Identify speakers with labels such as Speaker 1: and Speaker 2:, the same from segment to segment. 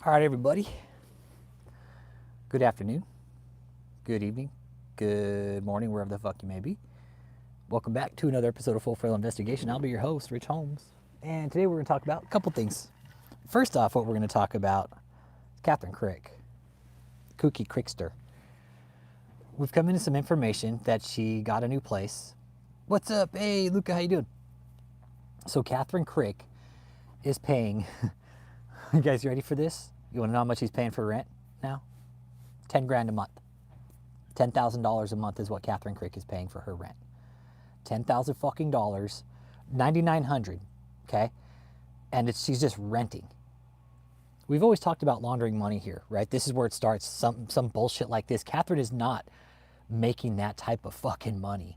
Speaker 1: All right, everybody. Good afternoon, good evening, good morning, wherever the fuck you may be. Welcome back to another episode of Frontal Investigation. I'll be your host, Rich Holmes. And today we're going to talk about a couple things. First off, what we're going to talk about is Catherine Crick, Kooky Crickster. We've come into some information that she got a new place. What's up? Hey, Luca, how you doing? So Catherine Crick is paying, you guys ready for this? You want to know how much he's paying for rent now? 10 grand a month. $10,000 a month is what Catherine Crick is paying for her rent. 10,000 fucking dollars, 9,900, okay? And she's just renting. We've always talked about laundering money here, right? This is where it starts, some bullshit like this. Catherine is not making that type of fucking money.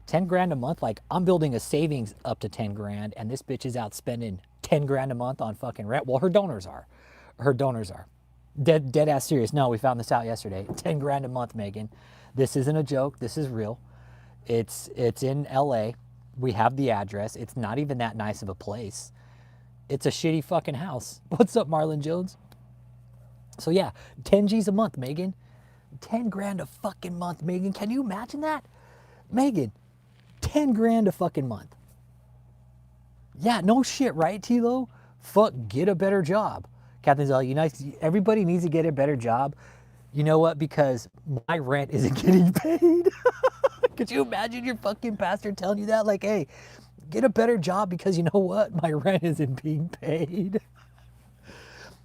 Speaker 1: 10 grand a month, like I'm building a savings up to 10 grand and this bitch is out spending 10 grand a month on fucking rent. Well, her donors are. Dead ass serious. No, we found this out yesterday. 10 grand a month, Megan. This isn't a joke. This is real. It's in LA. We have the address. It's not even that nice of a place. It's a shitty fucking house. What's up, Marlon Jones? So yeah, 10 G's a month, Megan. 10 grand a fucking month, Megan. Can you imagine that? Megan, 10 grand a fucking month. Yeah, no shit, right, Tilo? Fuck, get a better job. Catherine's all, you know, everybody needs to get a better job. You know what? Because my rent isn't getting paid. Could you imagine your fucking pastor telling you that? Like, hey, get a better job because you know what? My rent isn't being paid.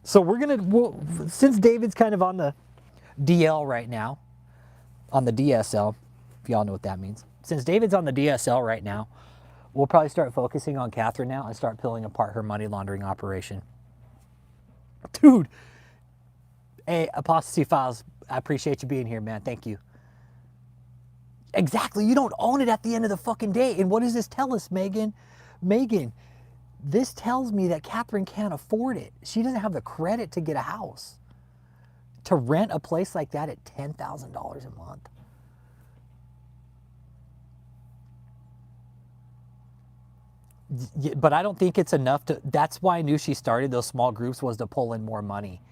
Speaker 1: So since David's kind of on the DL right now, on the DSL, if y'all know what that means. Since David's on the DSL right now, we'll probably start focusing on Catherine now and start pulling apart her money laundering operation. Dude, hey, Apostasy Files, I appreciate you being here, man. Thank you. Exactly. You don't own it at the end of the fucking day. And what does this tell us, Megan? Megan, this tells me that Catherine can't afford it. She doesn't have the credit to get a house. To rent a place like that at $10,000 a month. But I don't think it's enough to, that's why I knew she started those small groups was to pull in more money.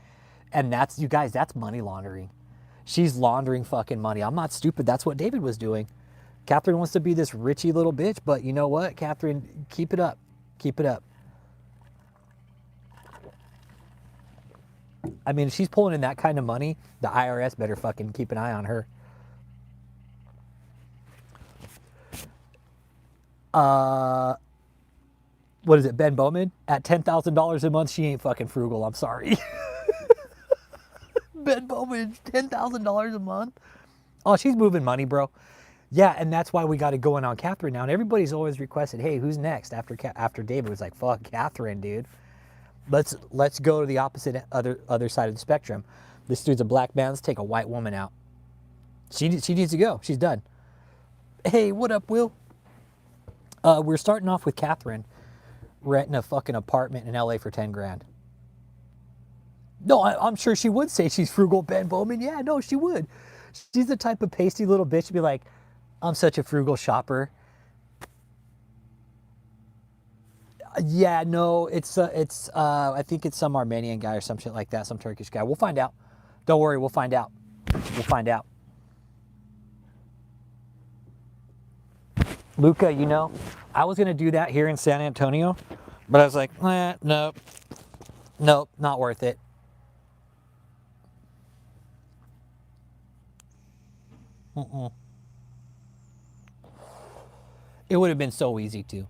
Speaker 1: And that's, you guys, that's money laundering. She's laundering fucking money. I'm not stupid. That's what David was doing. Catherine wants to be this richy little bitch, but you know what, Catherine, keep it up. Keep it up. I mean, if she's pulling in that kind of money, the IRS better fucking keep an eye on her. What is it, Ben Bowman? At $10,000 a month, she ain't fucking frugal. I'm sorry. Ben Bowman, $10,000 a month? Oh, she's moving money, bro. Yeah, and that's why we got to go in on Catherine now. And everybody's always requested, hey, who's next after David? Was like, fuck Catherine, dude. Let's go to the opposite other side of the spectrum. This dude's a black man. Let's take a white woman out. She needs to go. She's done. Hey, what up, Will? We're starting off with Catherine renting a fucking apartment in LA for 10 grand. No, I'm sure she would say she's frugal, Ben Bowman. Yeah, no, she would. She's the type of pasty little bitch to be like, I'm such a frugal shopper. Yeah, no, I think it's some Armenian guy or some shit like that, some Turkish guy. We'll find out. Don't worry, we'll find out. We'll find out. Luca, you know, I was going to do that here in San Antonio, but I was like, nope, not worth it. It would have been so easy too.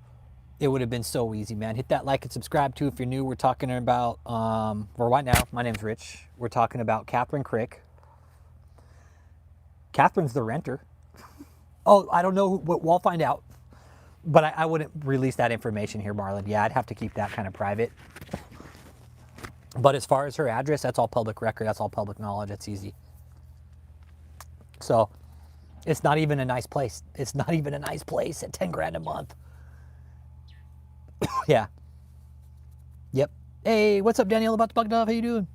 Speaker 1: It would have been so easy, man. Hit that like and subscribe too if you're new. We're talking about, for right now, my name's Rich. We're talking about Catherine Crick. Catherine's the renter. Oh, I don't know. We'll find out. But I wouldn't release that information here, Marlon. Yeah, I'd have to keep that kind of private. But as far as her address, that's all public record. That's all public knowledge. That's easy. So it's not even a nice place. It's not even a nice place at 10 grand a month. Yeah. Yep. Hey, what's up, Danielle? About the Bug Dove? How you doing?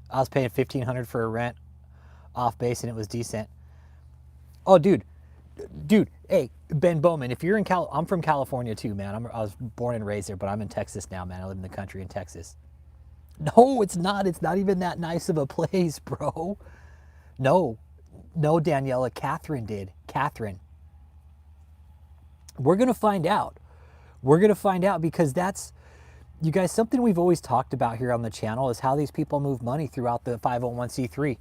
Speaker 1: I was paying $1,500 for a rent off base and it was decent. Oh, dude, hey, Ben Bowman, if you're in I'm from California too, man. I was born and raised there, but I'm in Texas now, man. I live in the country in Texas. No, it's not. It's not even that nice of a place, bro. No, no, Daniela. Catherine did. Catherine. We're going to find out. We're going to find out because that's, you guys, something we've always talked about here on the channel is how these people move money throughout the 501c3.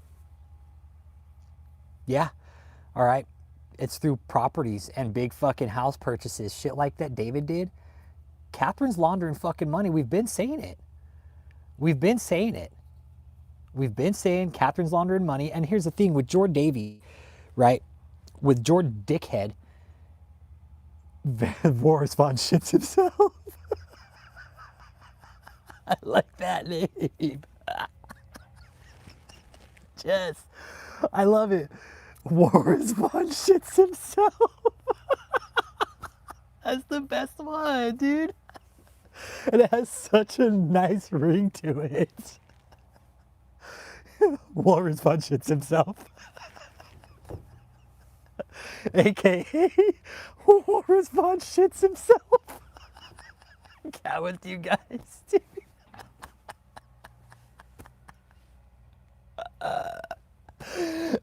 Speaker 1: Yeah. All right. It's through properties and big fucking house purchases. Shit like that David did. Catherine's laundering fucking money. We've been saying it. We've been saying it. We've been saying Catherine's laundering money. And here's the thing with Jordan Davey, right? With Jordan Dickhead, Boris Von shits himself. I like that name. Yes. I love it. Boris Von shits himself. That's the best one, dude. And it has such a nice ring to it. Boris Von shits himself. AKA Boris Von shits himself. Cat with you guys, dude.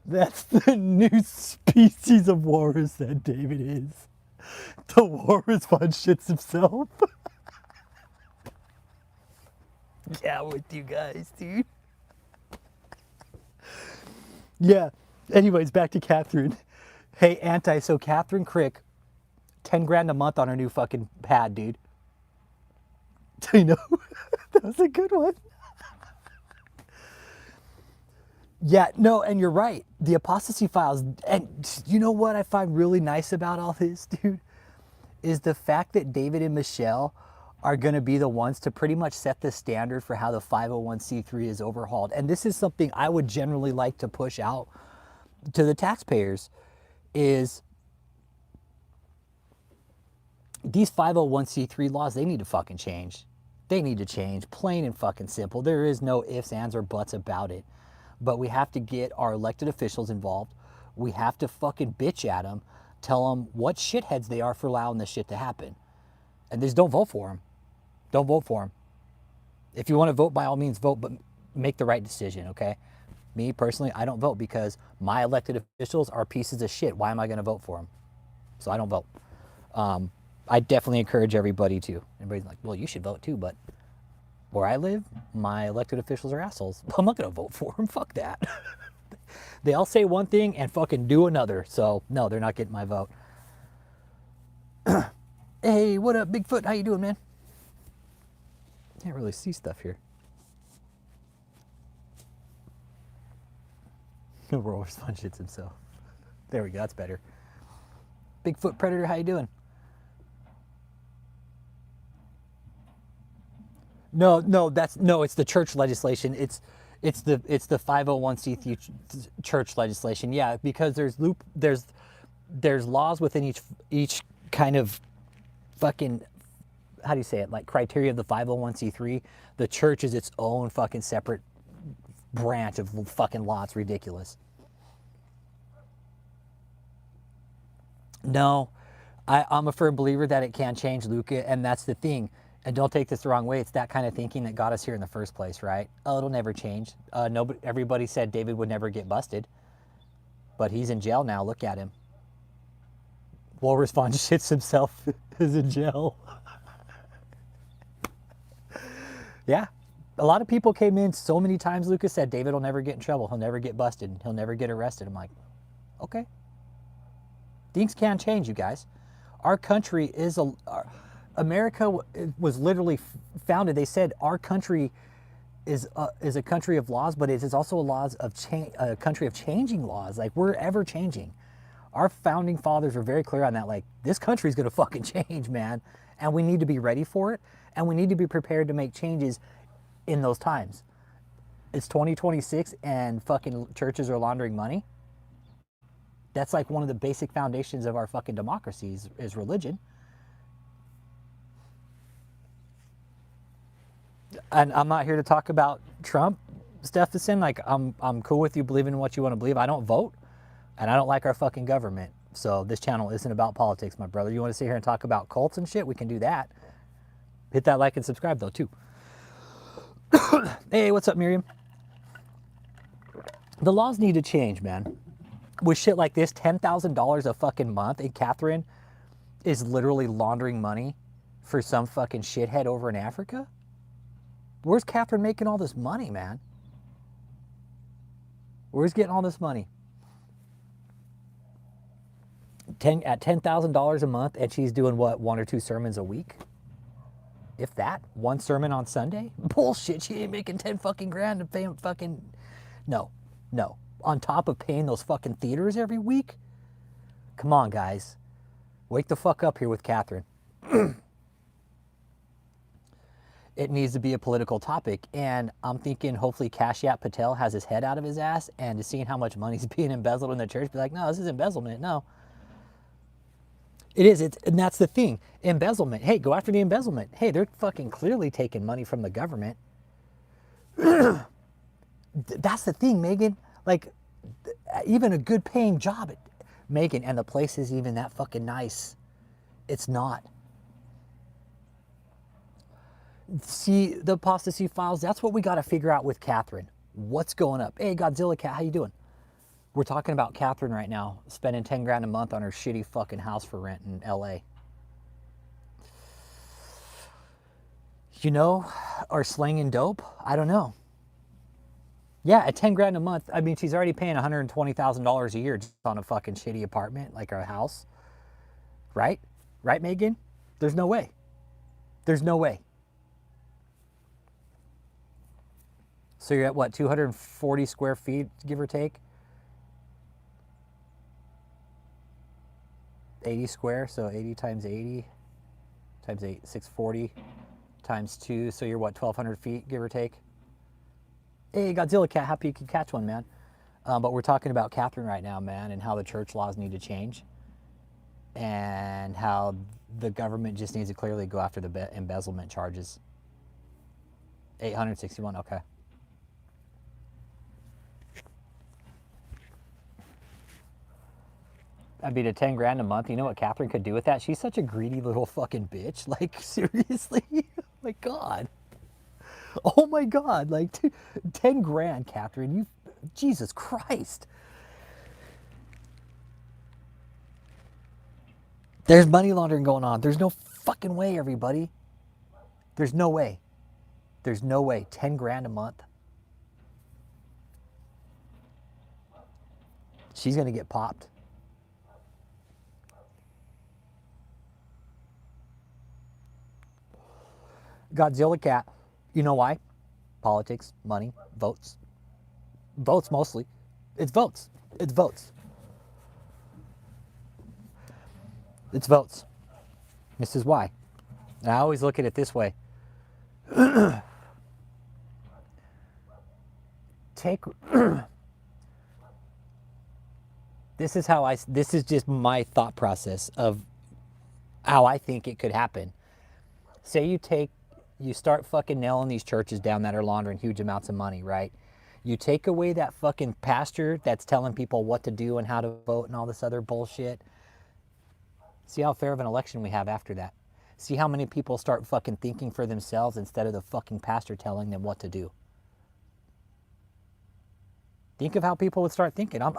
Speaker 1: That's the new species of walrus that David is. The walrus Von shits himself. Yeah, with you guys, dude. Yeah. Anyways, back to Catherine. Hey, so Catherine Crick, 10 grand a month on her new fucking pad, dude. You know, that was a good one. Yeah, no, and you're right. The apostasy files, and you know what I find really nice about all this, dude, is the fact that David and Michelle are going to be the ones to pretty much set the standard for how the 501c3 is overhauled. And this is something I would generally like to push out to the taxpayers is these 501c3 laws, they need to fucking change. They need to change, plain and fucking simple. There is no ifs, ands, or buts about it. But we have to get our elected officials involved. We have to fucking bitch at them, tell them what shitheads they are for allowing this shit to happen. And just don't vote for them. Don't vote for them. If you want to vote, by all means vote, but make the right decision, okay? Me, personally, I don't vote because my elected officials are pieces of shit. Why am I going to vote for them? So I don't vote. I definitely encourage everybody to. Everybody's like, well, you should vote too, but where I live, my elected officials are assholes. I'm not going to vote for them. Fuck that. They all say one thing and fucking do another. So, no, they're not getting my vote. Hey, what up, Bigfoot? How you doing, man? Can't really see stuff here. Roller sponge hits himself. There we go. That's better. Bigfoot Predator, how you doing? No, it's the church legislation. It's the 501c3 church legislation. Yeah, because there's laws within each kind of fucking, how do you say it, like criteria of the 501c3. The church is its own fucking separate branch of fucking law. It's ridiculous. No, I'm a firm believer that it can change, Luca, and that's the thing. And don't take this the wrong way. It's that kind of thinking that got us here in the first place, right? Oh, it'll never change. Everybody said David would never get busted, but he's in jail now. Look at him. Walrus Von shits himself is in jail. Yeah. A lot of people came in so many times, Lucas said, David will never get in trouble. He'll never get busted. He'll never get arrested. I'm like, okay. Things can change, you guys. Our country is America was literally founded. They said our country is a country of laws, but it is also a country of changing laws. Like, we're ever changing. Our founding fathers were very clear on that. Like, this country is going to fucking change, man. And we need to be ready for it. And we need to be prepared to make changes in those times. It's 2026 and fucking churches are laundering money. That's like one of the basic foundations of our fucking democracy is religion. And I'm not here to talk about Trump, Stephenson. Like, I'm cool with you believing in what you want to believe. I don't vote, and I don't like our fucking government. So this channel isn't about politics, my brother. You want to sit here and talk about cults and shit? We can do that. Hit that like and subscribe, though, too. Hey, what's up, Miriam? The laws need to change, man. With shit like this, $10,000 a fucking month, and Catherine is literally laundering money for some fucking shithead over in Africa? Where's Catherine making all this money, man? Where's getting all this money? At $10,000 a month, and she's doing what, 1 or 2 sermons a week? If that, 1 sermon on Sunday? Bullshit, she ain't making 10 fucking grand to pay fucking... No, no. On top of paying those fucking theaters every week? Come on, guys. Wake the fuck up here with Catherine. It needs to be a political topic, and I'm thinking hopefully Kashyap Patel has his head out of his ass and is seeing how much money's being embezzled in the church, be like, no, this is embezzlement. No. It is, and that's the thing. Embezzlement. Hey, go after the embezzlement. Hey, they're fucking clearly taking money from the government. That's the thing, Megan. Like, even a good paying job, Megan, and the place is even that fucking nice. It's not. See, the apostasy files, that's what we got to figure out with Catherine. What's going up? Hey, Godzilla Cat, how you doing? We're talking about Catherine right now, spending 10 grand a month on her shitty fucking house for rent in LA. You know, or slinging dope? I don't know. Yeah, at 10 grand a month, I mean, she's already paying $120,000 a year just on a fucking shitty apartment, like a house. Right? Right, Megan? There's no way. There's no way. So you're at what, 240 square feet, give or take? 80 square, so 80 times 80 times 8, 640 times 2, so you're what, 1,200 feet, give or take? Hey, Godzilla Cat, happy you could catch one, man. But we're talking about Catherine right now, man, and how the church laws need to change, and how the government just needs to clearly go after the embezzlement charges. 861, okay. I mean, at 10 grand a month, you know what Catherine could do with that? She's such a greedy little fucking bitch. Like, seriously? Oh my God. Oh my God. Like, 10 grand, Catherine. You, Jesus Christ. There's money laundering going on. There's no fucking way, everybody. There's no way. There's no way. 10 grand a month. She's going to get popped. Godzilla Cat. You know why? Politics, money, votes. Votes mostly. It's votes. It's votes. It's votes. This is why. And I always look at it this way. This is just my thought process of how I think it could happen. Say you start fucking nailing these churches down that are laundering huge amounts of money, right? You take away that fucking pastor that's telling people what to do and how to vote and all this other bullshit. See how fair of an election we have after that. See how many people start fucking thinking for themselves instead of the fucking pastor telling them what to do. Think of how people would start thinking. I'm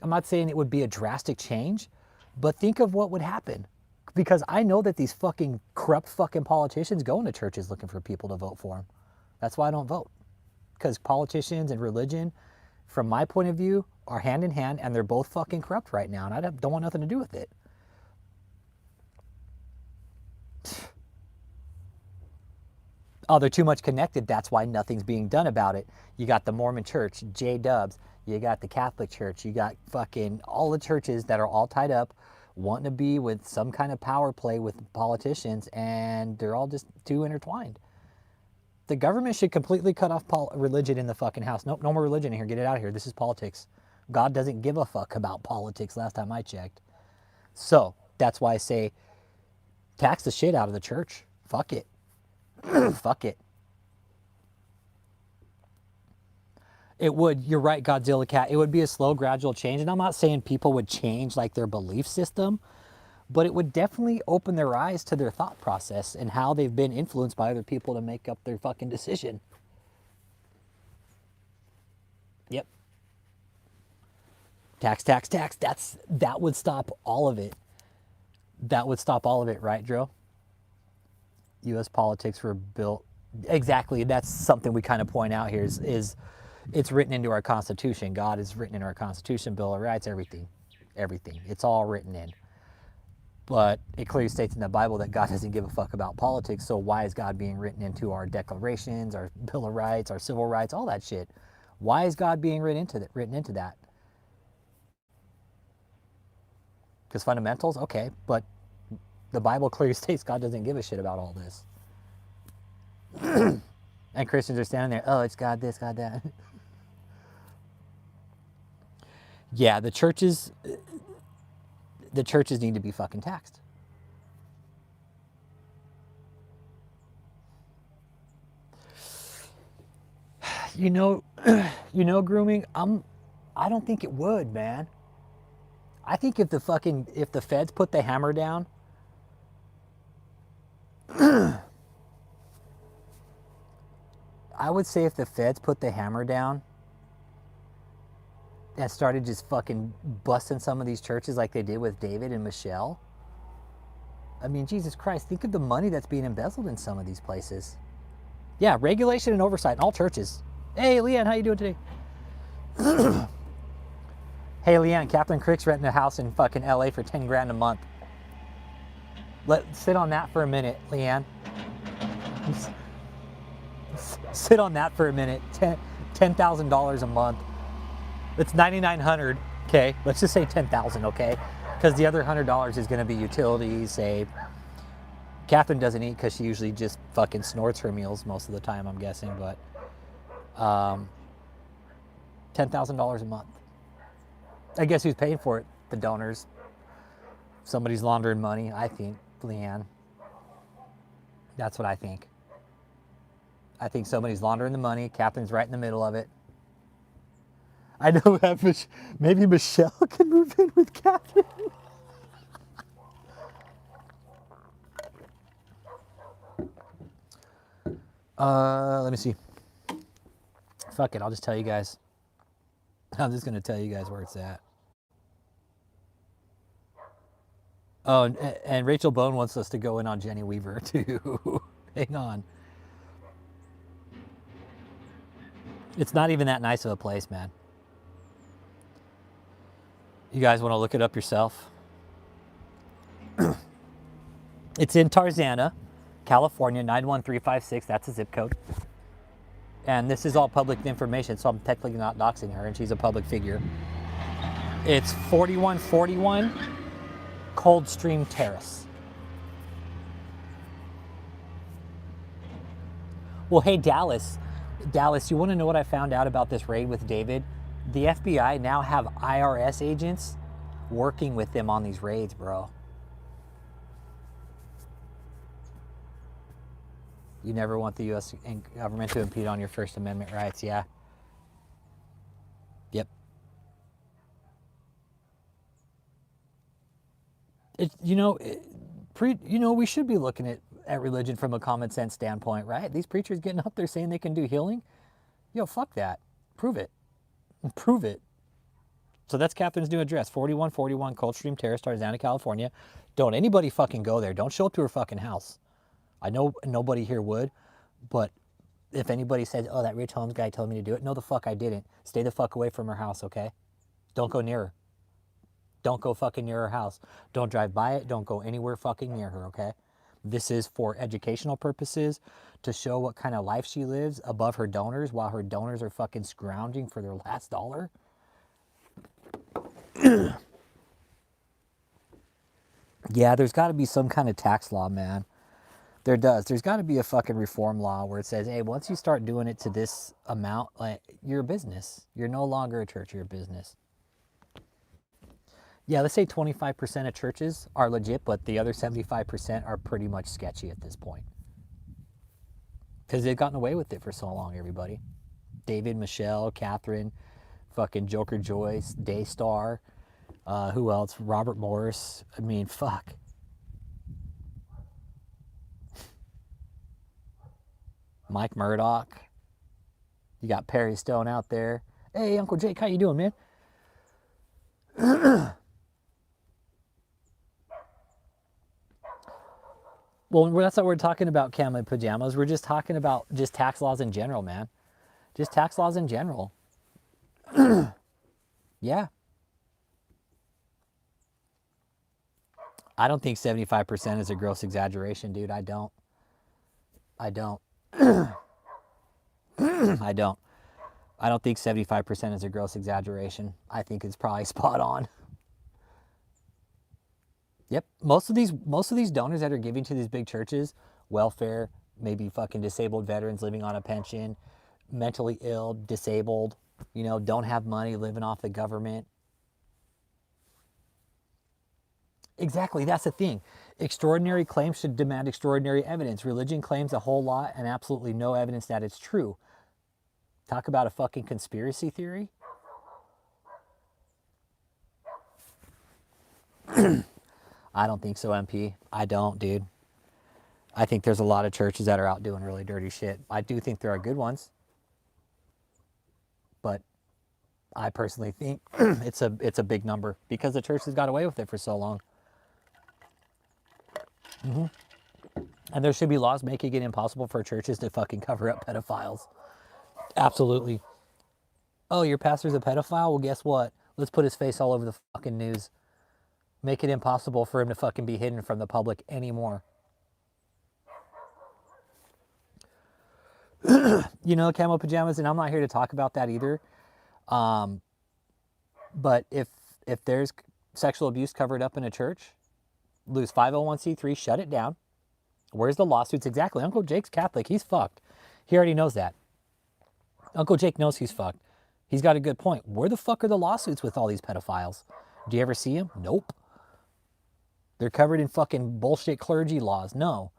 Speaker 1: not saying it would be a drastic change, but think of what would happen. Because I know that these fucking corrupt fucking politicians go into churches looking for people to vote for them. That's why I don't vote. Because politicians and religion, from my point of view, are hand in hand, and they're both fucking corrupt right now, and I don't want nothing to do with it. Oh, they're too much connected. That's why nothing's being done about it. You got the Mormon Church, J-Dubs. You got the Catholic Church. You got fucking all the churches that are all tied up, wanting to be with some kind of power play with politicians, and they're all just too intertwined. The government should completely cut off religion in the fucking house. Nope, no more religion in here. Get it out of here. This is politics. God doesn't give a fuck about politics last time I checked. So that's why I say tax the shit out of the church. Fuck it. Fuck it. It would, you're right, Godzilla Cat. It would be a slow, gradual change. And I'm not saying people would change like their belief system, but it would definitely open their eyes to their thought process and how they've been influenced by other people to make up their fucking decision. Yep. Tax, tax, tax. That would stop all of it. That would stop all of it, right, Drew? U.S. politics were built exactly. That's something we kind of point out here. Is it's written into our Constitution. God is written in our Constitution, Bill of Rights, everything. It's all written in. But it clearly states in the Bible that God doesn't give a fuck about politics. So why is God being written into our declarations, our Bill of Rights, our civil rights, all that shit? Why is God being written into that? Because fundamentals, okay, but the Bible clearly states God doesn't give a shit about all this. And Christians are standing there, oh, it's God this, God that. Yeah, the churches need to be fucking taxed. You know, grooming, I don't think it would, man. I think if the feds put the hammer down, I would say if the feds put the hammer down and started just fucking busting some of these churches like they did with David and Michelle, I mean, Jesus Christ, think of the money that's being embezzled in some of these places. Yeah, regulation and oversight in all churches. Hey, Leanne, how you doing today? Hey, Leanne, Captain Crick's renting a house in fucking LA for 10 grand a month. Let's sit on that for a minute, Leanne. Sit on that for a minute. $10,000 a month. It's $9,900. Okay, let's just say $10,000. Okay, because the other $100 is going to be utilities. Say, Catherine doesn't eat because she usually just fucking snorts her meals most of the time, I'm guessing. But $10,000 a month. I guess who's paying for it? The donors. Somebody's laundering money, I think, Leanne. That's what I think. I think somebody's laundering the money. Catherine's right in the middle of it. I know maybe Michelle can move in with Catherine. Let me see. Fuck it, I'll just tell you guys. I'm just going to tell you guys where it's at. Oh, and Rachel Bone wants us to go in on Jenny Weaver, too. Hang on. It's not even that nice of a place, man. You guys want to look it up yourself? It's in Tarzana, California, 91356. That's a zip code. And this is all public information, so I'm technically not doxing her, and she's a public figure. It's 4141 Coldstream Terrace. Well, hey, Dallas, you want to know what I found out about this raid with David? The FBI now have IRS agents working with them on these raids, bro. You never want the U.S. government to impede on your First Amendment rights, yeah. Yep. We should be looking at religion from a common sense standpoint, right? These preachers getting up there saying they can do healing. Yo, fuck that. Prove it. Prove it. So that's Catherine's new address, 4141 Coldstream Terrace, Tarzana, California. Don't anybody fucking go there. Don't show up to her fucking house. I know nobody here would, but if anybody says, oh, that Rich Holmes guy told me to do it, no, the fuck I didn't. Stay the fuck away from her house, okay? Don't go near her. Don't go fucking near her house. Don't drive by it. Don't go anywhere fucking near her, okay? This is for educational purposes, to show what kind of life she lives above her donors while her donors are fucking scrounging for their last dollar. Yeah, there's got to be some kind of tax law, man. There does. There's got to be a fucking reform law where it says, hey, once you start doing it to this amount, like, you're a business. You're no longer a church, you're a business. Yeah, let's say 25% of churches are legit, but the other 75% are pretty much sketchy at this point. Because they've gotten away with it for so long, everybody. David, Michelle, Catherine, fucking Joker Joyce, Daystar, who else? Robert Morris. I mean, fuck. Mike Murdoch. You got Perry Stone out there. Hey, Uncle Jake, how you doing, man? Well, that's what we're talking about, camo pajamas. We're just talking about just tax laws in general, man. Just tax laws in general. Yeah. I don't think 75% is a gross exaggeration, dude. I don't. I don't. I don't. I don't think 75% is a gross exaggeration. I think it's probably spot on. Yep. Most of these donors that are giving to these big churches, welfare, maybe fucking disabled veterans living on a pension, mentally ill, disabled, don't have money, living off the government. Exactly, that's the thing. Extraordinary claims should demand extraordinary evidence. Religion claims a whole lot and absolutely no evidence that it's true. Talk about a fucking conspiracy theory. I don't think so, MP. I don't, dude. I think there's a lot of churches that are out doing really dirty shit. I do think there are good ones, but I personally think it's a big number because the church has got away with it for so long. And there should be laws making it impossible for churches to fucking cover up pedophiles. Absolutely. Oh, your pastor's a pedophile? Well, guess what? Let's put his face all over the fucking news. Make it impossible for him to fucking be hidden from the public anymore. Camo pajamas, and I'm not here to talk about that either. But if there's sexual abuse covered up in a church, lose 501c3, shut it down. Where's the lawsuits? Exactly. Uncle Jake's Catholic. He's fucked. He already knows that. Uncle Jake knows he's fucked. He's got a good point. Where the fuck are the lawsuits with all these pedophiles? Do you ever see them? Nope. They're covered in fucking bullshit clergy laws. No.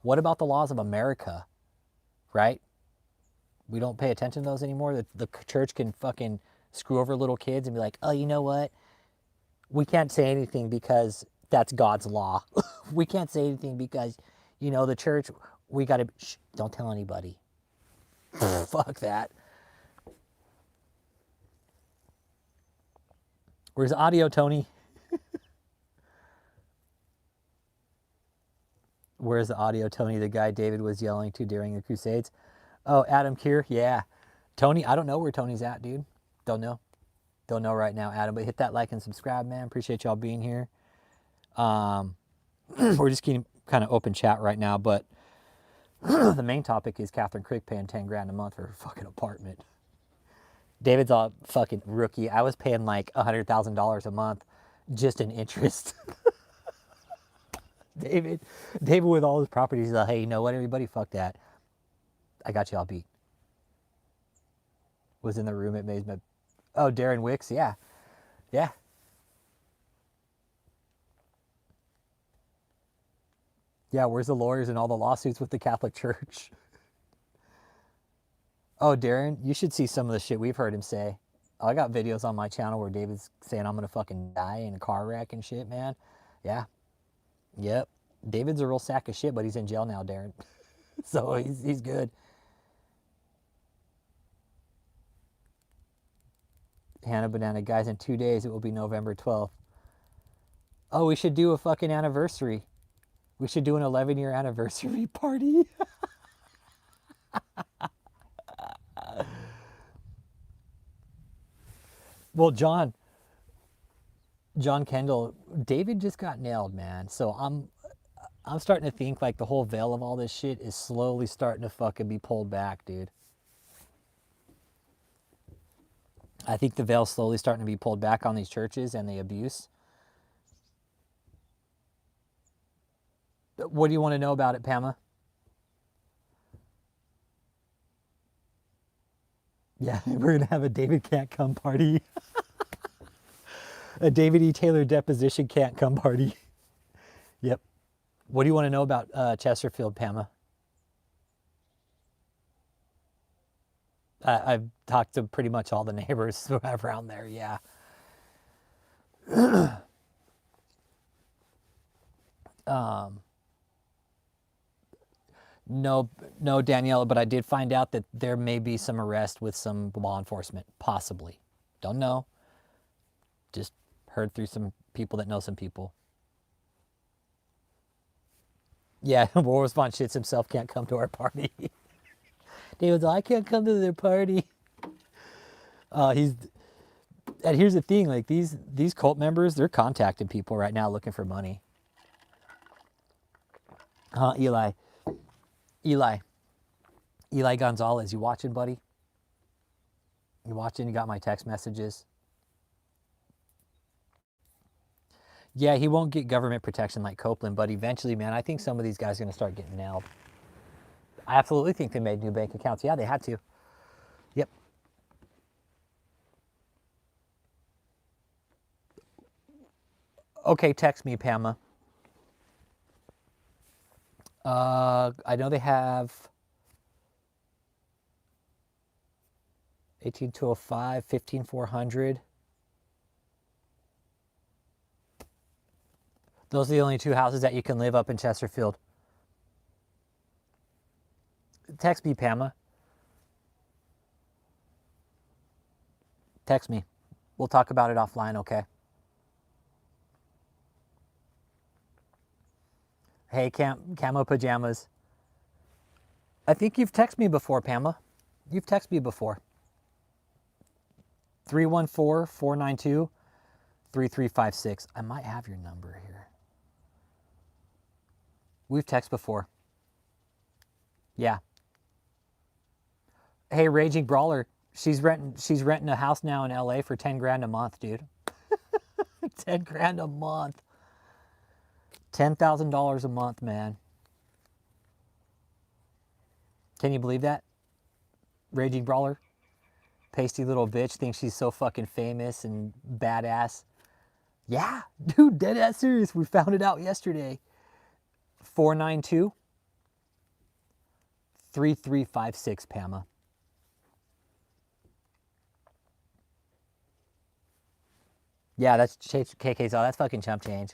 Speaker 1: What about the laws of America? Right? We don't pay attention to those anymore. The church can fucking screw over little kids and be like, oh, you know what? We can't say anything because that's God's law. We can't say anything because, the church, we got to, don't tell anybody. Fuck that. Where's the audio, Tony? Where's the audio, Tony? The guy David was yelling to during the Crusades. Oh, Adam Keir? Yeah. Tony, I don't know where Tony's at, dude. Don't know. Don't know right now, Adam. But hit that like and subscribe, man. Appreciate y'all being here. We're just keeping kind of open chat right now, but the main topic is Catherine Crick paying 10 grand a month for her fucking apartment. David's a fucking rookie. I was paying like $100,000 a month just in interest. David with all his properties, he's like, hey, you know what, everybody? Fuck that. I got y'all beat. Was in the room at Maze. Oh, Darren Wicks, yeah. Yeah. Yeah, where's the lawyers and all the lawsuits with the Catholic Church? Oh, Darren, you should see some of the shit we've heard him say. Oh, I got videos on my channel where David's saying I'm going to fucking die in a car wreck and shit, man. Yeah. Yep. David's a real sack of shit, but he's in jail now, Darren. So he's good. Hannah Banana, guys, in 2 days it will be November 12th. Oh, we should do a fucking anniversary. We should do an 11-year anniversary party. Well, John Kendall, David just got nailed, man. So I'm starting to think like the whole veil of all this shit is slowly starting to fucking be pulled back, dude. I think the veil's slowly starting to be pulled back on these churches and the abuse. What do you want to know about it, Pamela? Yeah, we're going to have a David can't come party. A David E. Taylor deposition can't come party. Yep. What do you want to know about Chesterfield, Pamela? I've talked to pretty much all the neighbors around there, yeah. No, no, Daniela, but I did find out that there may be some arrest with some law enforcement, possibly. Don't know. Just heard through some people that know some people. Yeah, War Response shits himself can't come to our party. David's like, I can't come to their party. He's and here's the thing, like these cult members, they're contacting people right now looking for money. Eli, Eli, Eli Gonzalez, you watching, buddy? You watching? You got my text messages? Yeah, he won't get government protection like Copeland, but eventually, man, I think some of these guys are going to start getting nailed. I absolutely think they made new bank accounts. Yeah, they had to. Yep. Okay, text me, Pamela. I know they have 18205, 15400. Those are the only two houses that you can live up in Chesterfield. Text me, Pamela. Text me. We'll talk about it offline, okay? Hey, camo pajamas. I think you've texted me before, Pamela. You've texted me before. 314-492-3356. I might have your number here. We've texted before. Yeah. Hey, Raging Brawler. She's renting a house now in LA for 10 grand a month, dude. 10 grand a month. $10,000 a month, man. Can you believe that? Raging Brawler. Pasty little bitch thinks she's so fucking famous and badass. Yeah, dude, dead ass serious. We found it out yesterday. 492-3356, Pamela. Yeah, that's KK's all. That's fucking chump change.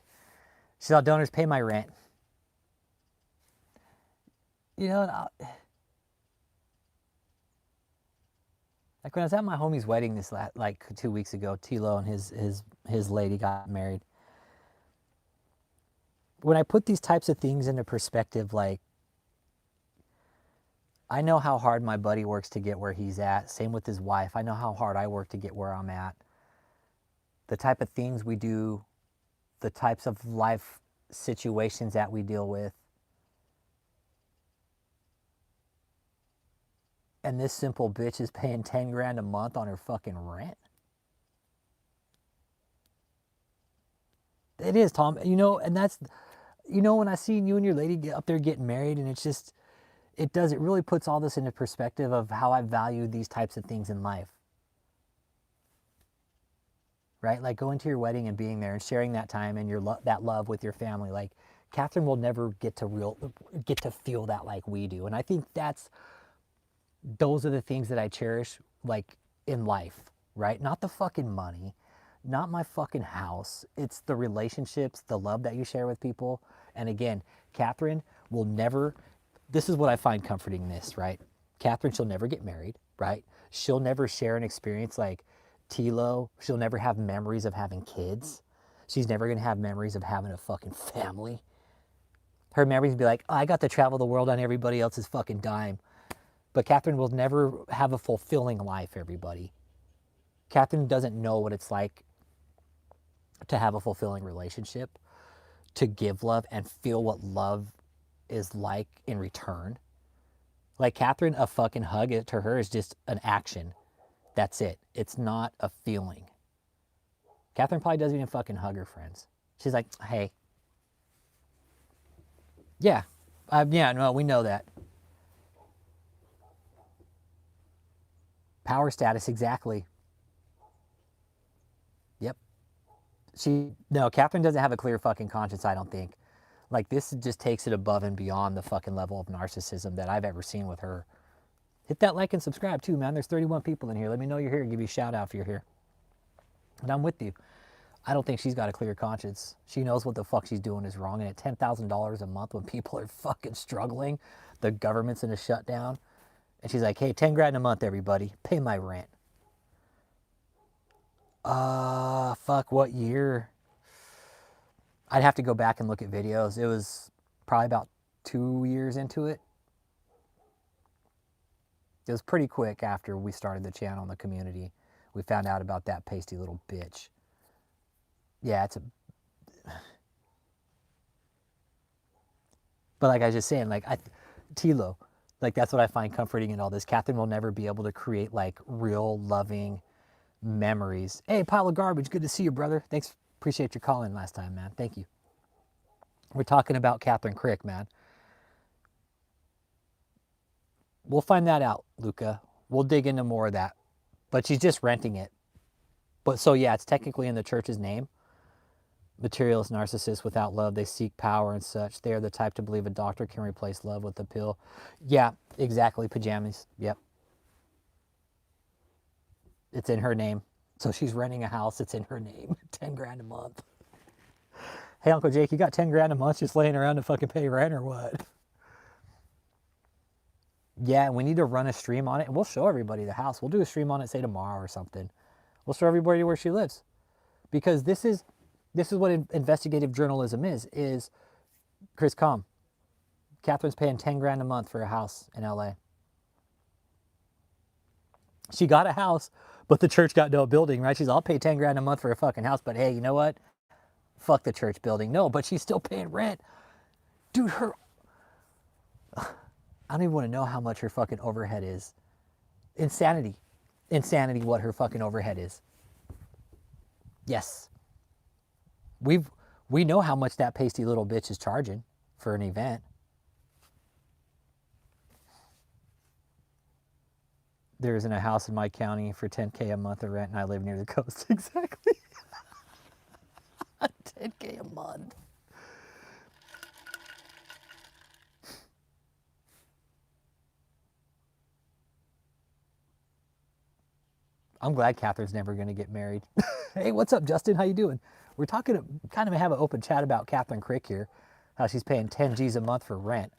Speaker 1: She's all, donors pay my rent. You know, like when I was at my homie's wedding like 2 weeks ago, Tilo and his lady got married. When I put these types of things into perspective, like I know how hard my buddy works to get where he's at. Same with his wife. I know how hard I work to get where I'm at. The type of things we do, the types of life situations that we deal with. And this simple bitch is paying 10 grand a month on her fucking rent. It is, Tom. You know, and that's, you know, when I see you and your lady get up there getting married, and it's just, it really puts all this into perspective of how I value these types of things in life. Right? Like going to your wedding and being there and sharing that time and that love with your family. Like Catherine will never get to feel that like we do. And I think those are the things that I cherish, like in life, right? Not the fucking money, not my fucking house. It's the relationships, the love that you share with people. And again, Catherine will never, this is what I find comforting in this, right? Catherine, she'll never get married, right? She'll never share an experience like Tilo. She'll never have memories of having kids. She's never going to have memories of having a fucking family. Her memories will be like, oh, I got to travel the world on everybody else's fucking dime. But Catherine will never have a fulfilling life, everybody. Catherine doesn't know what it's like to have a fulfilling relationship, to give love and feel what love is like in return. Like Catherine, a fucking hug to her is just an action. That's it. It's not a feeling. Catherine probably doesn't even fucking hug her friends. She's like, hey. Yeah. Yeah, no, we know that. Power status, exactly. Yep. No, Catherine doesn't have a clear fucking conscience, I don't think. Like, this just takes it above and beyond the fucking level of narcissism that I've ever seen with her. Hit that like and subscribe too, man. There's 31 people in here. Let me know you're here. Give you a shout out if you're here. And I'm with you. I don't think she's got a clear conscience. She knows what the fuck she's doing is wrong. And at $10,000 a month when people are fucking struggling, the government's in a shutdown. And she's like, hey, 10 grand a month, everybody. Pay my rent. Fuck, what year? I'd have to go back and look at videos. It was probably about 2 years into it. It was pretty quick after we started the channel in the community. We found out about that pasty little bitch. Yeah, it's a... But like I was just saying, like, Tilo, like that's what I find comforting in all this. Catherine will never be able to create like real loving memories. Hey, pile of garbage. Good to see you, brother. Thanks. Appreciate your calling last time, man. Thank you. We're talking about Catherine Crick, man. We'll find that out, Luca. We'll dig into more of that. But she's just renting it. But so yeah, it's technically in the church's name. Materialist narcissists without love, they seek power and such. They are the type to believe a doctor can replace love with a pill. Yeah, exactly. Pajamas. Yep. It's in her name. So she's renting a house. It's in her name. 10 grand a month. Hey, Uncle Jake, you got 10 grand a month just laying around to fucking pay rent or what? Yeah, we need to run a stream on it, and we'll show everybody the house. We'll do a stream on it, say tomorrow or something. We'll show everybody where she lives, because this is what investigative journalism is Chris Com. Catherine's paying 10 grand a month for a house in LA. She got a house, but the church got no building, right? She's, I'll pay 10 grand a month for a fucking house, but hey, you know what? Fuck the church building. No, but she's still paying rent. Dude, I don't even want to know how much her fucking overhead is. Insanity what her fucking overhead is. Yes. We know how much that pasty little bitch is charging for an event. There isn't a house in my county for 10K a month of rent, and I live near the coast. Exactly. 10K a month. I'm glad Catherine's never going to get married. Hey, what's up, Justin? How you doing? We're talking, kind of have an open chat about Catherine Crick here, how she's paying 10 G's a month for rent.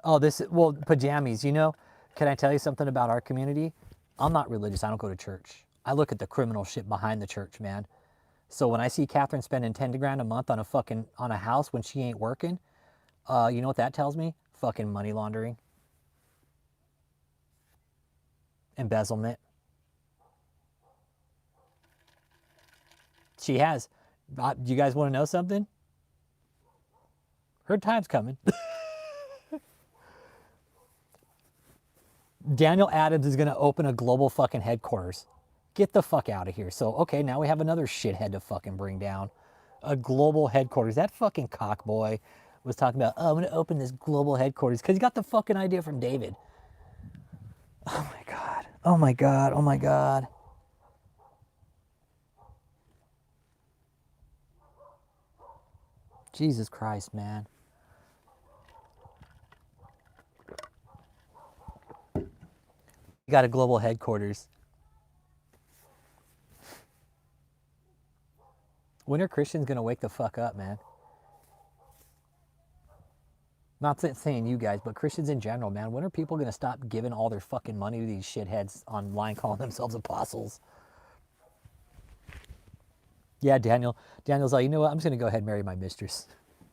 Speaker 1: Oh, well, pajamas, you know, can I tell you something about our community? I'm not religious. I don't go to church. I look at the criminal shit behind the church, man. So when I see Catherine spending 10 grand a month on a house when she ain't working, you know what that tells me? Fucking money laundering. Embezzlement. She has. Do you guys want to know something? Her time's coming. Daniel Adams is going to open a global fucking headquarters. Get the fuck out of here. So, okay, now we have another shithead to fucking bring down. A global headquarters. That fucking cockboy was talking about, oh, I'm going to open this global headquarters because he got the fucking idea from David. Oh my God. Oh my God. Oh my God. Jesus Christ, man. You got a global headquarters. When are Christians going to wake the fuck up, man? Not saying you guys, but Christians in general, man. When are people going to stop giving all their fucking money to these shitheads online calling themselves apostles? Yeah, Daniel's like, you know what? I'm just going to go ahead and marry my mistress.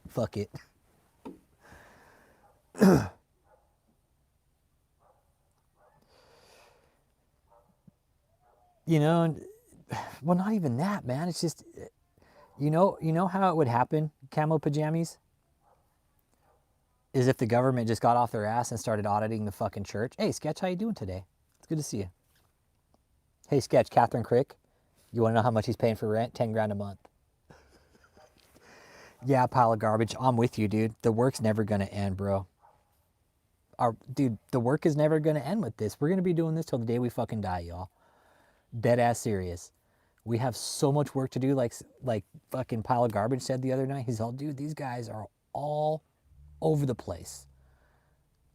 Speaker 1: Fuck it. You know, well, not even that, man. It's just, you know how it would happen, camo pajamas? Is if the government just got off their ass and started auditing the fucking church. Hey, Sketch, how you doing today? It's good to see you. Hey, Sketch, Catherine Crick, you want to know how much he's paying for rent? 10 grand a month. Yeah, pile of garbage. I'm with you, dude. The work's never going to end, bro. Dude, the work is never going to end with this. We're going to be doing this till the day we fucking die, y'all. Dead ass serious. We have so much work to do, like fucking pile of garbage said the other night. He's all, dude, these guys are all over the place.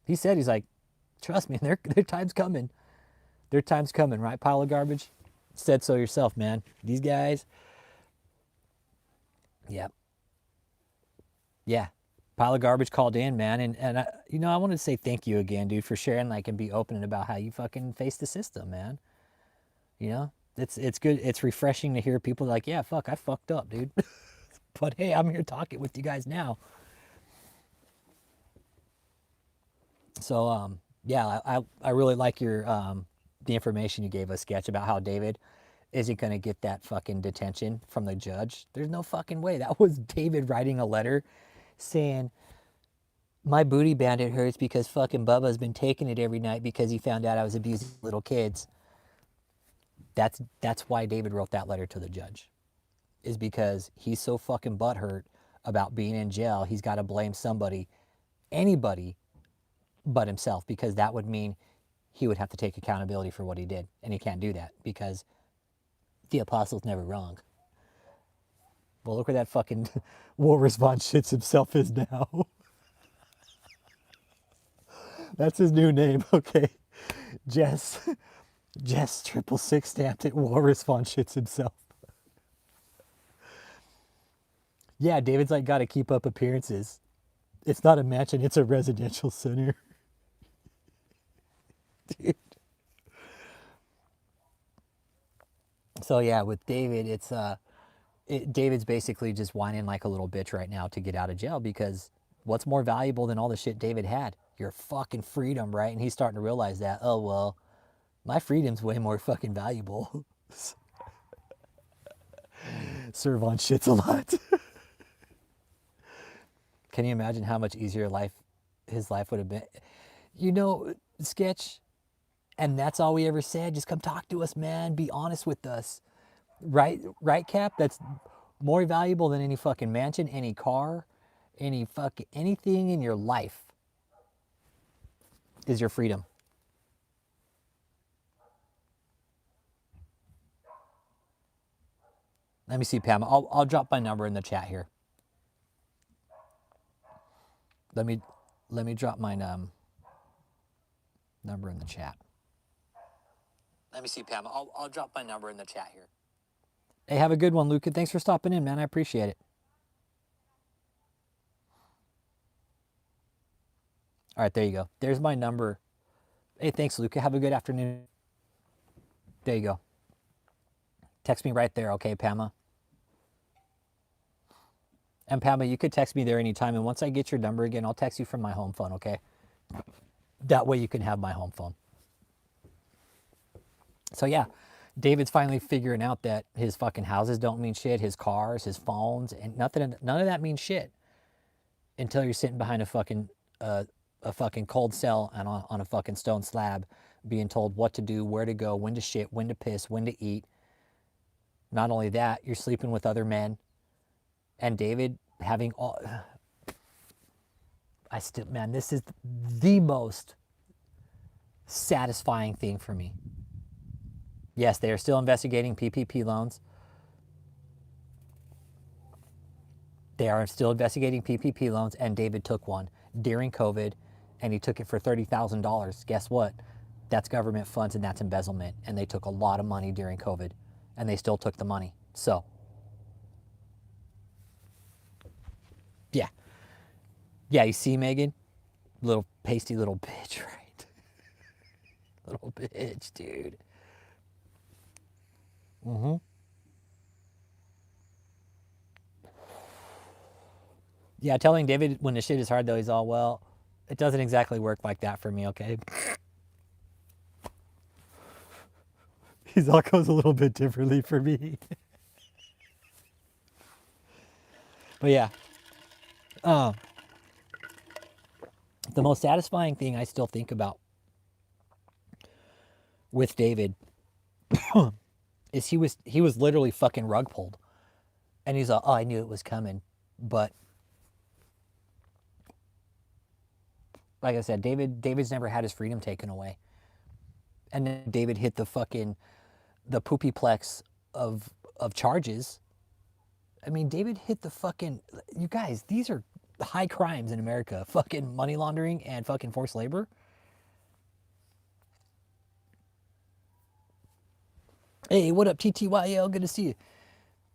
Speaker 1: He said, he's like, trust me, their time's coming. Their time's coming, right, pile of garbage? Said so yourself, man. These guys, Yep. Yeah. Pile of garbage called in, man. And I, I wanted to say thank you again, dude, for sharing, like, and be open about how you fucking face the system, man. You know, it's good. It's refreshing to hear people like, yeah, fuck, I fucked up, dude. But hey, I'm here talking with you guys now. So, yeah, I really like your, the information you gave us, Sketch, about how David isn't going to get that fucking detention from the judge. There's no fucking way. That was David writing a letter saying, my booty bandit hurts because fucking Bubba's been taking it every night because he found out I was abusing little kids. That's why David wrote that letter to the judge, is because he's so fucking butthurt about being in jail. He's got to blame somebody, anybody but himself, because that would mean he would have to take accountability for what he did. And he can't do that because the apostle's never wrong. Well, look where that fucking war response shits himself is now. That's his new name, okay. Jess. Jess 666 stamped it. War response shits himself. Yeah, David's like got to keep up appearances. It's not a mansion, it's a residential center. Dude. So yeah, with David, David's basically just whining like a little bitch right now to get out of jail, because what's more valuable than all the shit David had? Your fucking freedom, right? And he's starting to realize that, oh well, my freedom's way more fucking valuable. Servon shits a lot. Can you imagine how much easier his life would have been? Sketch, and that's all we ever said. Just come talk to us, man. Be honest with us. Right, Cap? That's more valuable than any fucking mansion, any car, anything in your life is your freedom. Let me see, Pam. I'll drop my number in the chat here. Let me drop my number in the chat. Let me see, Pam. I'll drop my number in the chat here. Hey, have a good one, Luca. Thanks for stopping in, man. I appreciate it. All right, there you go. There's my number. Hey, thanks, Luca. Have a good afternoon. There you go. Text me right there, okay, Pama? And Pama, you could text me there anytime. And once I get your number again, I'll text you from my home phone, okay? That way you can have my home phone. So yeah, David's finally figuring out that his fucking houses don't mean shit, his cars, his phones, and none of that means shit until you're sitting behind a fucking cold cell and on a fucking stone slab, being told what to do, where to go, when to shit, when to piss, when to eat. Not only that, you're sleeping with other men, and David having all. Man, this is the most satisfying thing for me. Yes, they are still investigating PPP loans. They are still investigating PPP loans, and David took one during COVID, and he took it for $30,000. Guess what? That's government funds, and that's embezzlement. And they took a lot of money during COVID, and they still took the money. So, yeah. Yeah, you see, Megan? Little pasty little bitch, right? Little bitch, dude. Mm-hmm. Yeah, telling David when the shit is hard, though, he's all, well, it doesn't exactly work like that for me, okay? He's all goes a little bit differently for me. But yeah. The most satisfying thing I still think about with David is he was literally fucking rug pulled. And he's like, oh, I knew it was coming. But like I said, David's never had his freedom taken away. And then David hit the poopyplex of charges. I mean, David hit the fucking, you guys, these are high crimes in America. Fucking money laundering and fucking forced labor. Hey, what up, TTYL? Good to see you.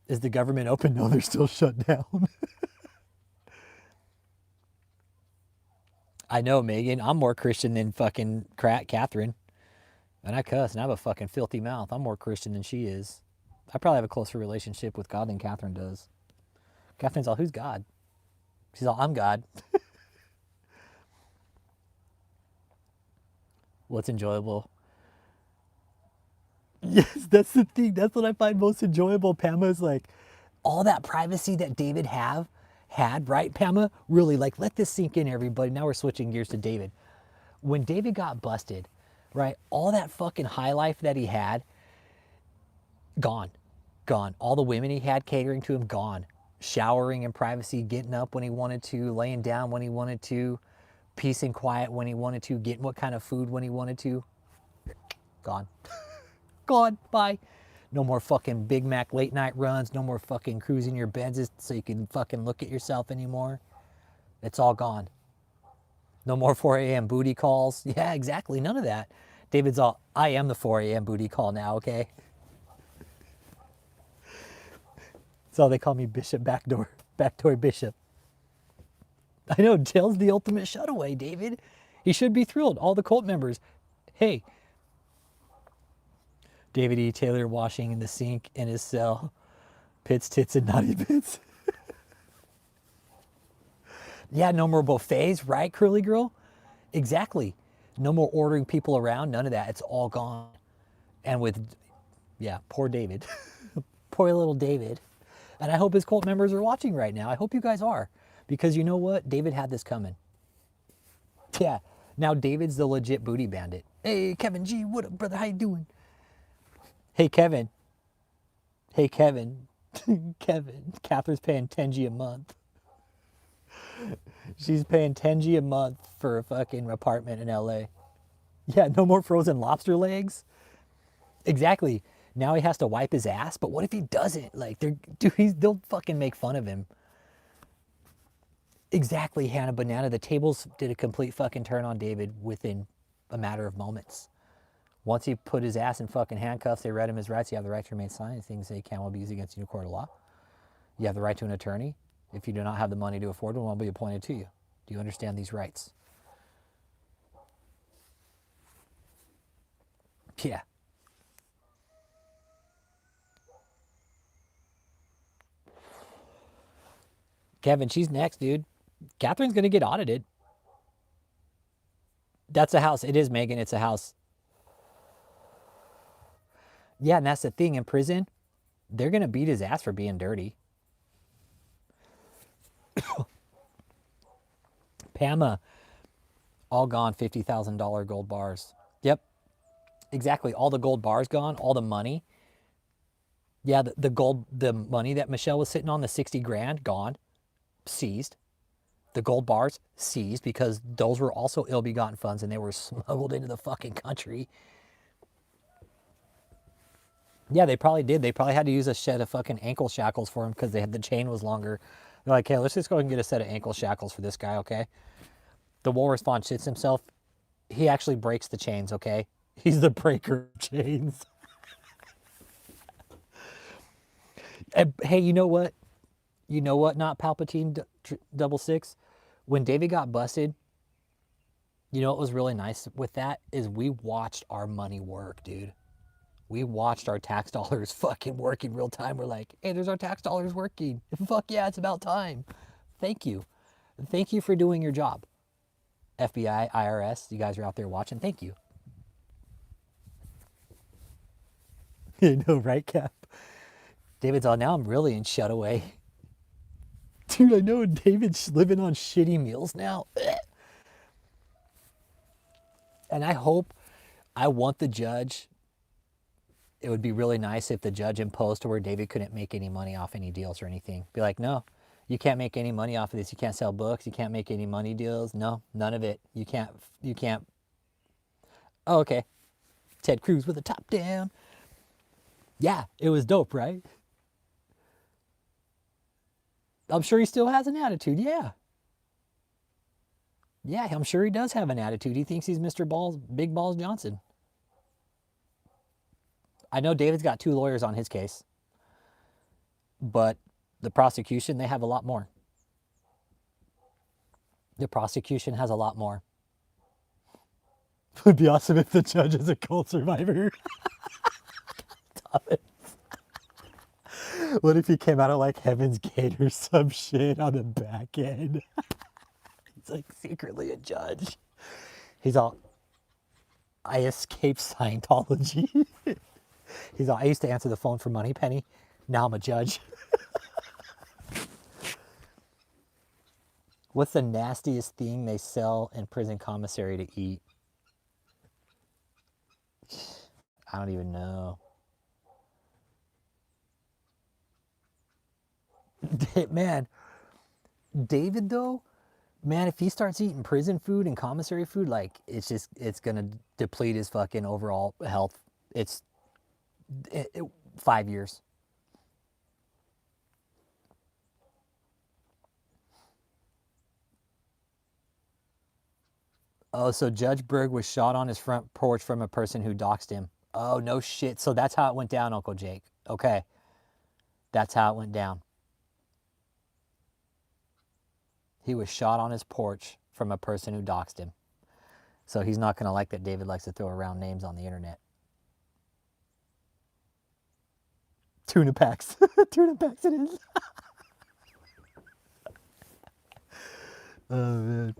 Speaker 1: Is the government open? No, they're still shut down. I know, Megan. I'm more Christian than fucking Catherine. And I cuss and I have a fucking filthy mouth. I'm more Christian than she is. I probably have a closer relationship with God than Catherine does. Catherine's all, who's God? She's all, I'm God. What's enjoyable? Yes, that's the thing. That's what I find most enjoyable, Pama, is like all that privacy that David had, right, Pama? Really, like, let this sink in, everybody. Now we're switching gears to David. When David got busted, right, all that fucking high life that he had, gone. Gone. All the women he had catering to him, gone. Showering in privacy, getting up when he wanted to, laying down when he wanted to, peace and quiet when he wanted to, getting what kind of food when he wanted to. Gone. Gone. Bye. No more fucking Big Mac late night runs. No more fucking cruising your Benzes so you can fucking look at yourself anymore. It's all gone. No more 4 a.m. booty calls. Yeah, exactly. None of that. David's all, I am the 4 a.m. booty call now, okay? So they call me Bishop Backdoor Bishop. I know, Dale's the ultimate shutaway, David. He should be thrilled. All the cult members. Hey, David E. Taylor washing in the sink in his cell. Pits, tits, and naughty bits. Yeah, no more buffets, right, Curly Girl? Exactly. No more ordering people around. None of that. It's all gone. And with, yeah, poor David. Poor little David. And I hope his cult members are watching right now. I hope you guys are. Because you know what? David had this coming. Yeah. Now David's the legit booty bandit. Hey, Kevin G, what up, brother? How you doing? Hey, Kevin. Hey, Kevin. Kevin. Catherine's paying 10G a month. She's paying 10G a month for a fucking apartment in LA. Yeah, no more frozen lobster legs. Exactly. Now he has to wipe his ass, but what if he doesn't? Like, they'll fucking make fun of him. Exactly, Hannah Banana. The tables did a complete fucking turn on David within a matter of moments. Once he put his ass in fucking handcuffs, they read him his rights. You have the right to remain silent. Things they can will be used against you in a court of law. You have the right to an attorney. If you do not have the money to afford one, will be appointed to you. Do you understand these rights? Yeah. Kevin, she's next, dude. Catherine's going to get audited. That's a house. It is, Megan. It's a house. Yeah, and that's the thing. In prison, they're going to beat his ass for being dirty. Pama, all gone, $50,000 gold bars. Yep, exactly. All the gold bars gone, all the money. Yeah, the money that Michelle was sitting on, the 60 grand, gone, seized. The gold bars, seized, because those were also ill-begotten funds and they were smuggled into the fucking country. Yeah, they probably did. They probably had to use a set of fucking ankle shackles for him because the chain was longer. They're like, hey, let's just go ahead and get a set of ankle shackles for this guy, okay? The Walrus Fawn shits himself. He actually breaks the chains, okay? He's the breaker of chains. And, hey, you know what? You know what? Not Palpatine 66. When David got busted, you know what was really nice with that is we watched our money work, dude. We watched our tax dollars fucking work in real time. We're like, hey, there's our tax dollars working. Fuck yeah, it's about time. Thank you. Thank you for doing your job. FBI, IRS, you guys are out there watching. Thank you. I know, right, Cap? David's all, now I'm really in shutaway. Dude, I know David's living on shitty meals now. And I want the judge, it would be really nice if the judge imposed to where David couldn't make any money off any deals or anything. Be like, no, you can't make any money off of this. You can't sell books. You can't make any money deals. No, none of it. You can't. Oh, okay. Ted Cruz with a top down. Yeah, it was dope, right? I'm sure he still has an attitude. Yeah. Yeah, I'm sure he does have an attitude. He thinks he's Mr. Balls, Big Balls Johnson. I know David's got 2 lawyers on his case. But the prosecution, they have a lot more. The prosecution has a lot more. It would be awesome if the judge is a cult survivor. What if he came out of like Heaven's Gate or some shit on the back end? He's like secretly a judge. He's all, I escaped Scientology. He's all, I used to answer the phone for Moneypenny. Now I'm a judge. What's the nastiest thing they sell in prison commissary to eat? I don't even know. Man, David though, man, if he starts eating prison food and commissary food, like it's gonna deplete his fucking overall health. It's 5 years. Oh, so Judge Berg was shot on his front porch from a person who doxed him. Oh, no shit. So that's how it went down, Uncle Jake. Okay. That's how it went down. He was shot on his porch from a person who doxed him. So he's not going to like that David likes to throw around names on the internet. Tuna packs. Tuna packs it is. Oh, man.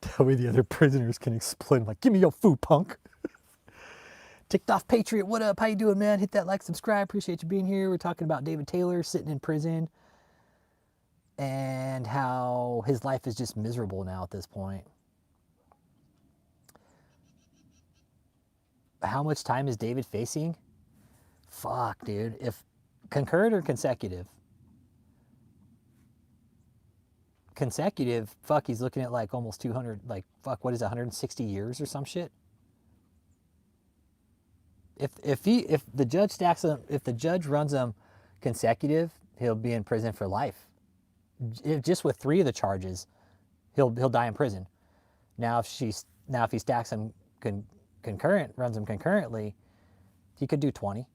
Speaker 1: That way the other prisoners can explain, like, give me your food, punk. Ticked Off Patriot, what up? How you doing, man? Hit that like, subscribe. Appreciate you being here. We're talking about David Taylor sitting in prison and how his life is just miserable now at this point. How much time is David facing? Fuck, dude. If concurrent or consecutive? Consecutive, fuck, he's looking at like almost 200, like, fuck, what is it, 160 years or some shit? If the judge stacks them, if the judge runs them consecutive, he'll be in prison for life. Just with 3 of the charges, he'll die in prison. Now if he stacks them concurrent, runs them concurrently, he could do 20.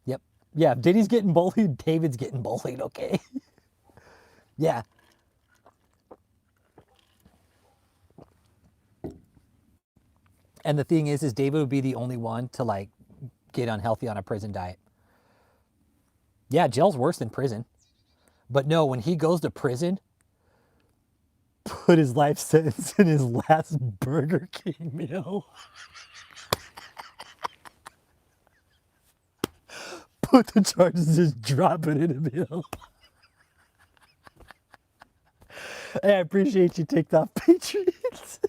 Speaker 1: Yep. Yeah, Diddy's getting bullied, David's getting bullied, okay? Yeah. And the thing is David would be the only one to like get unhealthy on a prison diet. Yeah, jail's worse than prison. But no, when he goes to prison, put his life sentence in his last Burger King meal. Put the charges, just drop it in a meal. Hey, I appreciate you, Ticked Off Patriots.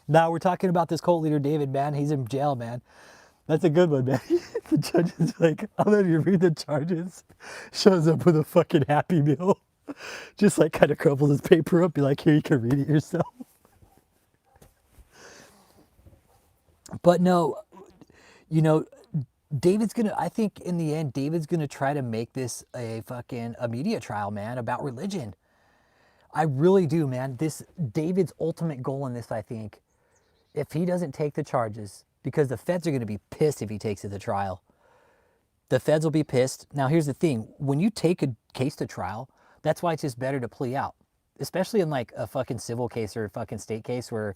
Speaker 1: Now we're talking about this cult leader, David, man. He's in jail, man. That's a good one, man. The judge is like, I'll let you read the charges. Shows up with a fucking Happy Meal. Just like kind of crumbles his paper up, be like, here, you can read it yourself. But no, you know, I think in the end, David's gonna try to make this a media trial, man, about religion. I really do, man. David's ultimate goal in this, I think, if he doesn't take the charges, because the feds are gonna be pissed if he takes it to trial. The feds will be pissed. Now, here's the thing. When you take a case to trial, that's why it's just better to plea out. Especially in like a fucking civil case or a fucking state case where,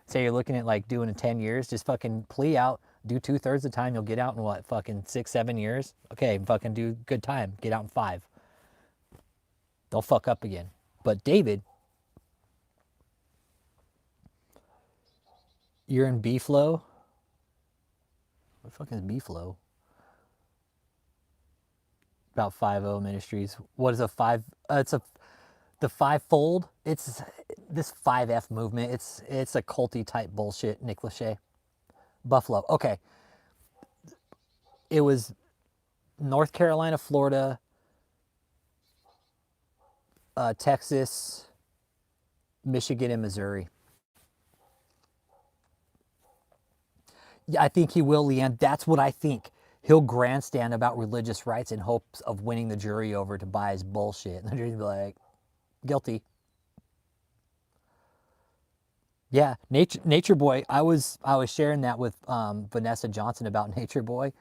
Speaker 1: say you're looking at like doing 10 years, just fucking plea out, do 2/3 of the time, you'll get out in what, fucking 6, 7 years? Okay, fucking do good time, get out in 5. They'll fuck up again. But David, you're in B-Flow? What the fuck is B-Flow? About 5-0 Ministries. What is a 5? The 5-fold. It's this 5F movement. It's a culty type bullshit, Nick Lachey. Buffalo. Okay. It was North Carolina, Florida, Texas, Michigan, and Missouri. Yeah, I think he will, Leanne. That's what I think. He'll grandstand about religious rights in hopes of winning the jury over to buy his bullshit. And the jury's be like, guilty. Yeah, Nature Boy. I was sharing that with Vanessa Johnson about Nature Boy.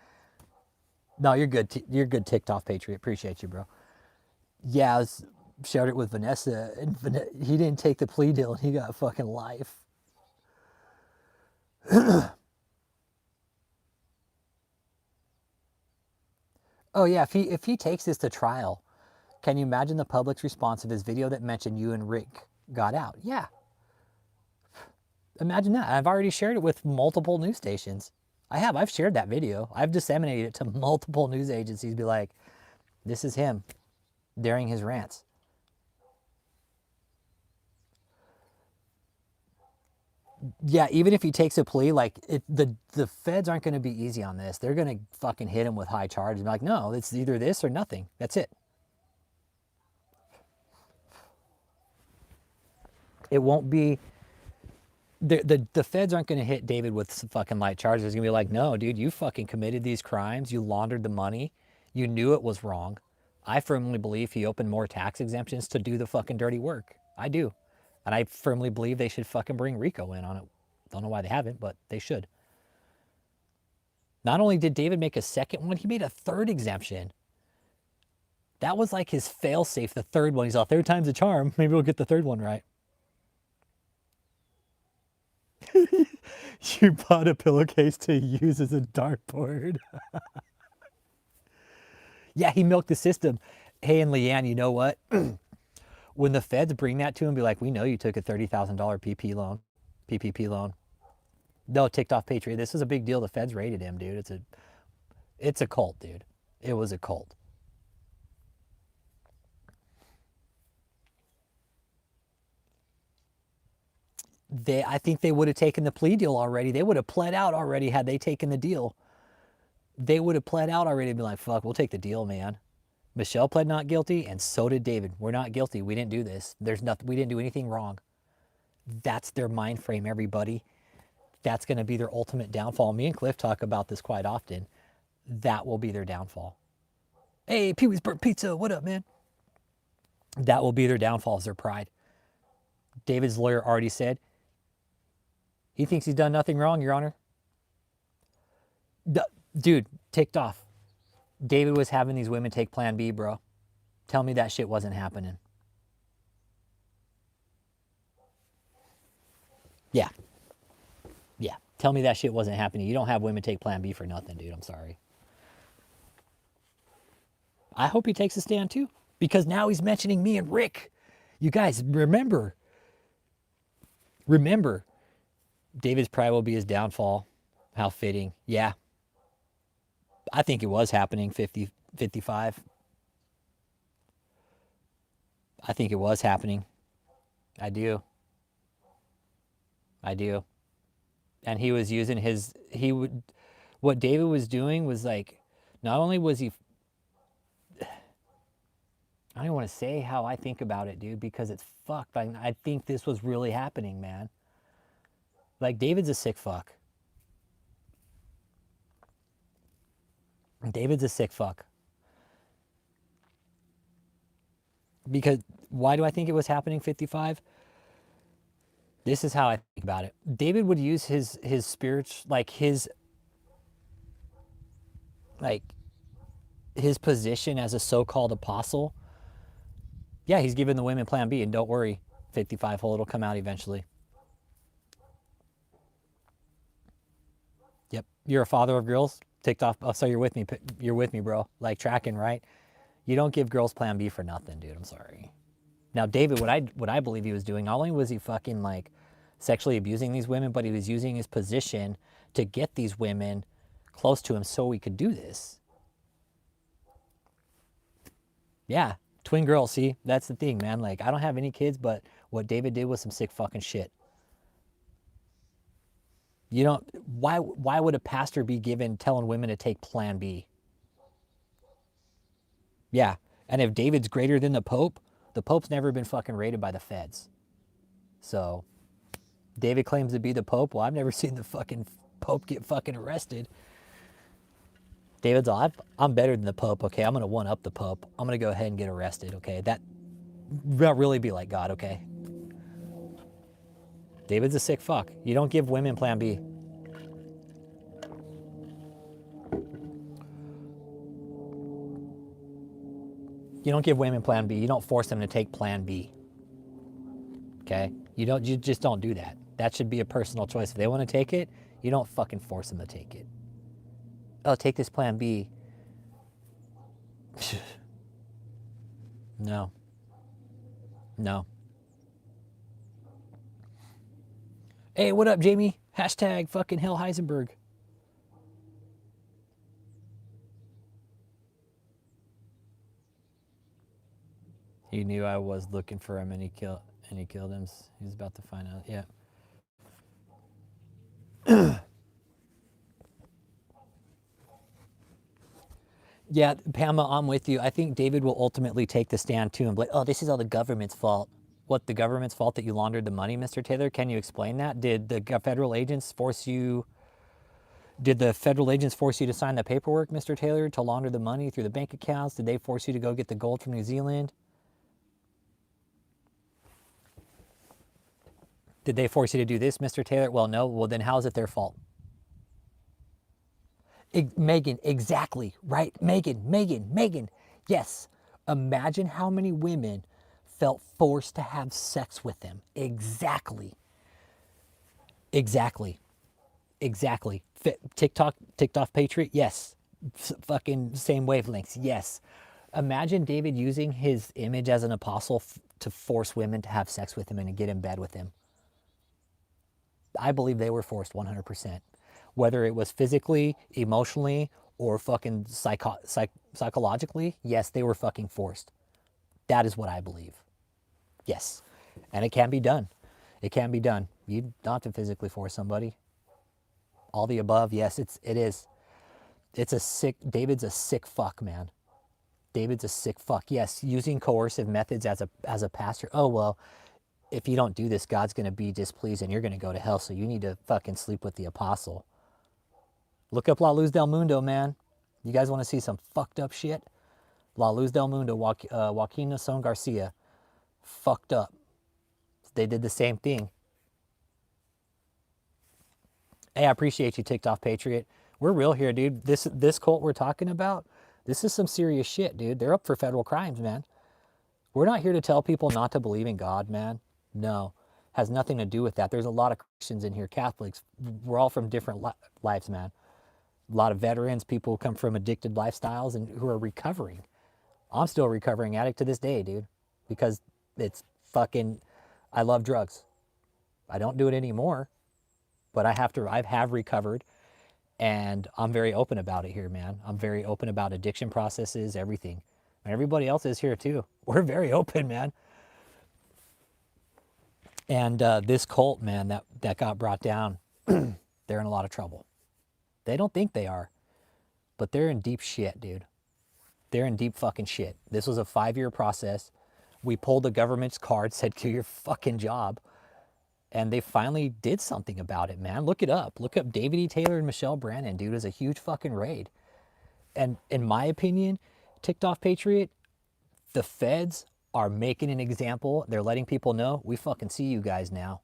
Speaker 1: No, you're good. You're good, TikTok Patriot. Appreciate you, bro. Yeah, I was shared it with Vanessa, and he didn't take the plea deal, and he got fucking life. Oh yeah, if he takes this to trial, can you imagine the public's response if his video that mentioned you and Rick got out? Yeah, imagine that. I've already shared it with multiple news stations. I've shared that video. I've disseminated it to multiple news agencies. Be like, this is him during his rants. Yeah, even if he takes a plea, like the feds aren't going to be easy on this. They're going to fucking hit him with high charges. And be like, no, it's either this or nothing. That's it. It won't be. The feds aren't going to hit David with some fucking light charges. It's going to be like, no, dude, you fucking committed these crimes. You laundered the money. You knew it was wrong. I firmly believe he opened more tax exemptions to do the fucking dirty work. I do. And I firmly believe they should fucking bring Rico in on it. Don't know why they haven't, but they should. Not only did David make a second one, he made a third exemption. That was like his fail safe, the third one. He's all, third time's a charm. Maybe we'll get the third one right. You bought a pillowcase to use as a dartboard. Yeah, he milked the system. Hey, and Leanne, you know what? When the feds bring that to him, be like, we know you took a $30,000 PPP loan. No, ticked off Patriot. This was a big deal. The feds raided him, dude. It's a cult, dude. It was a cult. I think they would have taken the plea deal already. They would have pled out already had they taken the deal. They would have pled out already and been like, fuck, we'll take the deal, man. Michelle pled not guilty, and so did David. We're not guilty. We didn't do this. There's nothing. We didn't do anything wrong. That's their mind frame, everybody. That's going to be their ultimate downfall. Me and Cliff talk about this quite often. That will be their downfall. Hey, Pee Wee's Burnt Pizza, what up, man? That will be their downfall, is their pride. David's lawyer already said he thinks he's done nothing wrong, Your Honor. Dude, ticked off. David was having these women take Plan B, bro. Tell me that shit wasn't happening. Yeah. Yeah. Tell me that shit wasn't happening. You don't have women take Plan B for nothing, dude. I'm sorry. I hope he takes a stand too, because now he's mentioning me and Rick. You guys, remember, David's pride will be his downfall. How fitting. Yeah. I think it was happening 50, 55. I think it was happening. I do. And he was using what David was doing was like, not only was he, I don't even want to say how I think about it, dude, because it's fucked. I think this was really happening, man. Like, David's a sick fuck. David's a sick fuck. Because why do I think it was happening 55? This is how I think about it. David would use his spiritual, like his position as a so-called apostle. Yeah, he's giving the women Plan B, and don't worry, 55 hole, it'll come out eventually. Yep, you're a father of girls. Ticked off. Oh, so you're with me. You're with me, bro. Like, tracking, right? You don't give girls Plan B for nothing, dude. I'm sorry. Now, David, what I believe he was doing, not only was he fucking like sexually abusing these women, but he was using his position to get these women close to him so he could do this. Yeah, twin girls. See, that's the thing, man. Like, I don't have any kids, but what David did was some sick fucking shit. You don't. Why would a pastor be telling women to take Plan B? Yeah, and if David's greater than the Pope's never been fucking raided by the feds. So, David claims to be the Pope. Well, I've never seen the fucking Pope get fucking arrested. David's all, I'm better than the Pope, okay? I'm going to one-up the Pope. I'm going to go ahead and get arrested, okay? That really be like God, okay? David's a sick fuck. You don't give women plan B. You don't give women plan B. You don't force them to take plan B. Okay? You just don't do that. That should be a personal choice. If they want to take it, you don't fucking force them to take it. Oh, take this plan B. No. No. Hey, what up, Jamie? Hashtag fucking hell Heisenberg. He knew I was looking for him and he killed him. He's about to find out. Yeah. Yeah, Pamela, I'm with you. I think David will ultimately take the stand too and be like, oh, this is all the government's fault. What, the government's fault that you laundered the money, Mr. Taylor? Can you explain that? Did the federal agents force you to sign the paperwork, Mr. Taylor, to launder the money through the bank accounts? Did they force you to go get the gold from New Zealand? Did they force you to do this, Mr. Taylor? Well, no. Well, then how is it their fault? Megan, exactly, right? Megan. Yes. Imagine how many women felt forced to have sex with them. Exactly. TikTok Patriot, yes. Fucking same wavelengths, yes. Imagine David using his image as an apostle to force women to have sex with him and to get in bed with him. I believe they were forced 100%. Whether it was physically, emotionally, or fucking psychologically, yes, they were fucking forced. That is what I believe. Yes. And it can be done. It can be done. You don't have to physically force somebody. All the above, yes, it is. David's a sick fuck, man. David's a sick fuck. Yes, using coercive methods as a pastor. Oh, well, if you don't do this, God's going to be displeased and you're going to go to hell, so you need to fucking sleep with the apostle. Look up La Luz del Mundo, man. You guys want to see some fucked up shit? La Luz del Mundo, Joaquin Nason Garcia. Fucked up. They did the same thing. Hey, I appreciate you, TikTok Patriot. We're real here, dude. This cult we're talking about, this is some serious shit, dude. They're up for federal crimes, man. We're not here to tell people not to believe in God, man. No, has nothing to do with that. There's a lot of Christians in here, Catholics. We're all from different lives, man. A lot of veterans, people who come from addicted lifestyles and who are recovering. I'm still a recovering addict to this day, dude, because it's fucking, I love drugs. I don't do it anymore, but I have recovered, and I'm very open about it here, man. I'm very open about addiction processes, everything. And everybody else is here too. We're very open, man. And this cult, man, that got brought down, they're in a lot of trouble. They don't think they are, but they're in deep shit, dude. They're in deep fucking shit. This was a 5-year process. We pulled the government's card, said, do your fucking job. And they finally did something about it, man. Look it up. Look up David E. Taylor and Michelle Brannon, dude. It was a huge fucking raid. And in my opinion, TikTok Patriot, the feds are making an example. They're letting people know, we fucking see you guys now.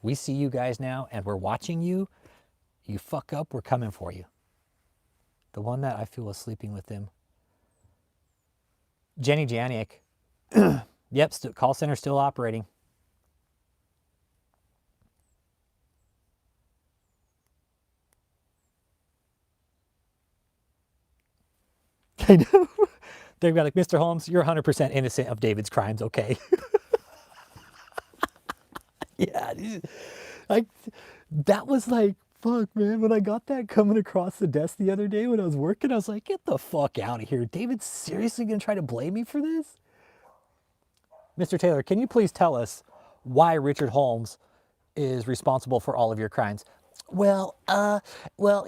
Speaker 1: We see you guys now, and we're watching you. You fuck up, we're coming for you. The one that I feel was sleeping with him. Jenny Janik. Yep, call center still operating. I know. They've got like, Mr. Holmes, you're 100% innocent of David's crimes, okay? Yeah, like that was like, fuck, man. When I got that coming across the desk the other day when I was working, I was like, get the fuck out of here. David's seriously gonna try to blame me for this? Mr. Taylor, can you please tell us why Richard Holmes is responsible for all of your crimes? Well,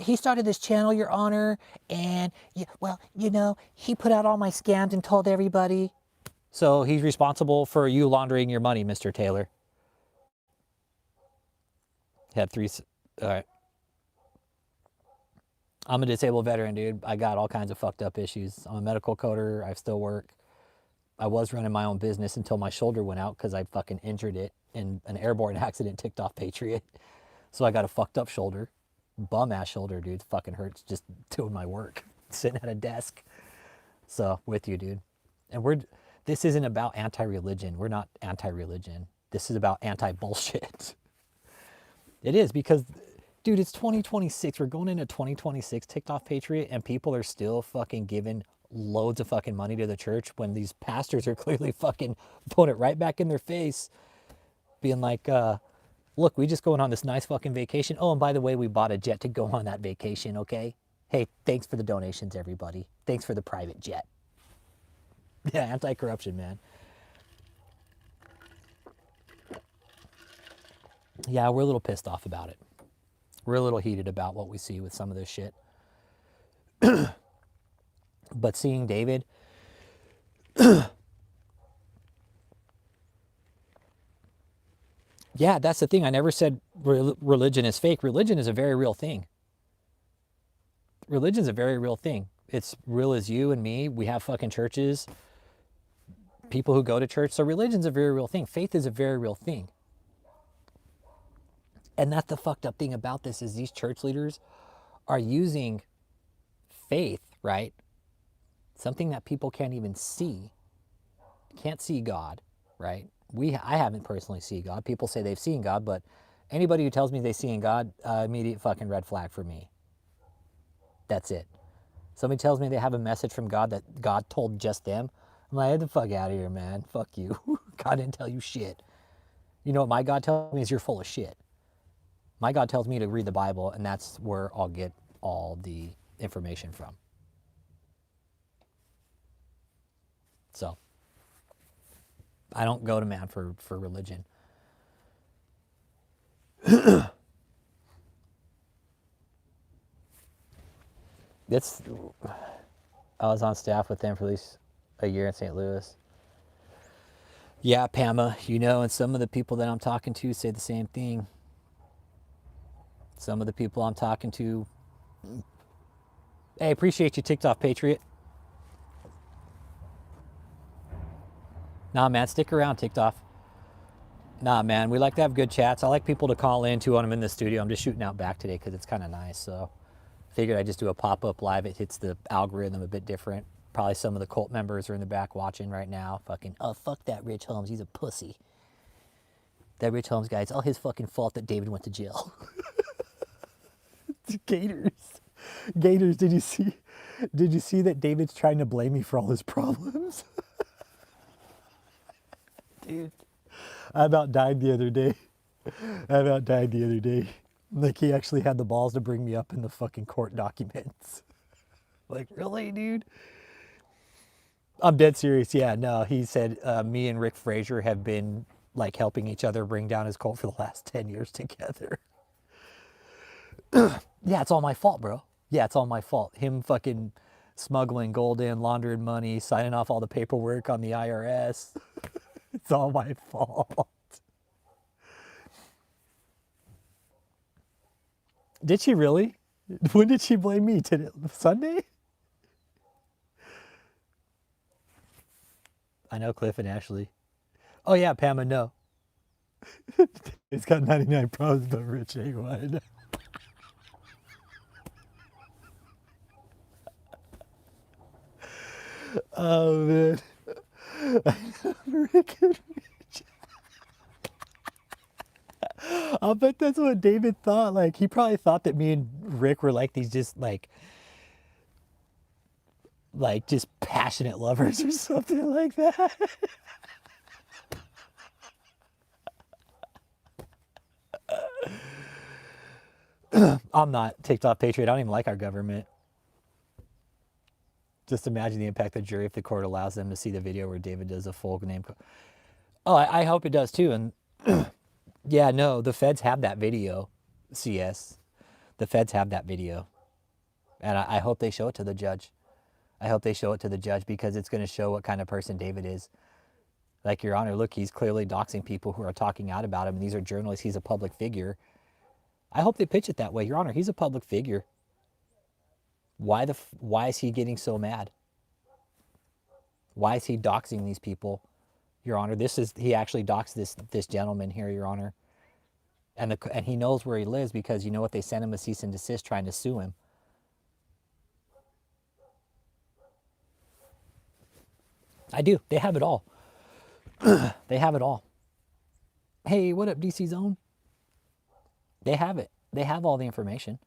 Speaker 1: he started this channel, Your Honor, and, he put out all my scams and told everybody. So he's responsible for you laundering your money, Mr. Taylor. Had 3, all right. I'm a disabled veteran, dude. I got all kinds of fucked up issues. I'm a medical coder. I still work. I was running my own business until my shoulder went out because I fucking injured it. and an airborne accident ticked off Patriot. So I got a fucked up shoulder, bum ass shoulder, dude. It fucking hurts just doing my work, sitting at a desk. So with you, dude. And this isn't about anti-religion. We're not anti-religion. This is about anti-bullshit. It is because, dude, it's 2026. We're going into 2026, ticked off Patriot, and people are still fucking giving loads of fucking money to the church when these pastors are clearly fucking putting it right back in their face, being like, look, we just going on this nice fucking vacation. Oh, and by the way, we bought a jet to go on that vacation, okay? Hey, thanks for the donations, everybody. Thanks for the private jet. Yeah, anti-corruption, man. Yeah, we're a little pissed off about it. We're a little heated about what we see with some of this shit. But seeing David, yeah, that's the thing. I never said religion is fake. Religion is a very real thing. Religion's a very real thing. It's real as you and me. We have fucking churches, people who go to church. So religion's a very real thing. Faith is a very real thing. And that's the fucked up thing about this is these church leaders are using faith, right? Something that people can't even see. Can't see God, right? I haven't personally seen God. People say they've seen God, but anybody who tells me they've seen God, immediate fucking red flag for me. That's it. Somebody tells me they have a message from God that God told just them. I'm like, get the fuck out of here, man. Fuck you. God didn't tell you shit. You know what my God tells me is you're full of shit. My God tells me to read the Bible, and that's where I'll get all the information from. So, I don't go to man for religion. I was on staff with them for at least a year in St. Louis. Yeah, Pama, and some of the people that I'm talking to say the same thing. Some of the people I'm talking to, hey, appreciate you, ticked off Patriot. Nah, man, stick around, ticked off. Nah, man, we like to have good chats. I like people to call in too when I'm in the studio. I'm just shooting out back today because it's kind of nice. So figured I'd just do a pop-up live. It hits the algorithm a bit different. Probably some of the cult members are in the back watching right now. Fucking, oh, fuck that Rich Holmes. He's a pussy. That Rich Holmes guy, it's all his fucking fault that David went to jail. Gators. Gators, did you see that David's trying to blame me for all his problems? Dude, I about died the other day. Like, he actually had the balls to bring me up in the fucking court documents. Like, really, dude? I'm dead serious. Yeah, no, he said me and Rick Frazier have been, like, helping each other bring down his cult for the last 10 years together. Yeah, it's all my fault, bro. Yeah, it's all my fault. Him fucking smuggling gold in, laundering money, signing off all the paperwork on the IRS. It's all my fault. Did she really? When did she blame me? Today, Sunday? I know Cliff and Ashley. Oh yeah, Pam, no. It's got 99 problems, but Rich ain't one. Oh man. Rick and Rich. I'll bet that's what David thought. Like, he probably thought that me and Rick were like these just like just passionate lovers or something like that. I'm not TikTok Patriot. I don't even like our government. Just imagine the impact the jury if the court allows them to see the video where David does a full name. Oh, I hope it does too. And yeah, no, the feds have that video. CS, the feds have that video, and I hope they show it to the judge. I hope they show it to the judge because it's going to show what kind of person David is. Like, Your Honor, look, he's clearly doxing people who are talking out about him, and these are journalists. He's a public figure. I hope they pitch it that way. Your Honor, he's a public figure. Why is he getting so mad? Why is he doxing these people Your Honor. This is, he actually doxed this gentleman here, Your Honor. And he knows where he lives because you know what? They sent him a cease and desist trying to sue him. I do. They have it all. They have it all. Hey, what up, DC Zone? They have it. They have all the information.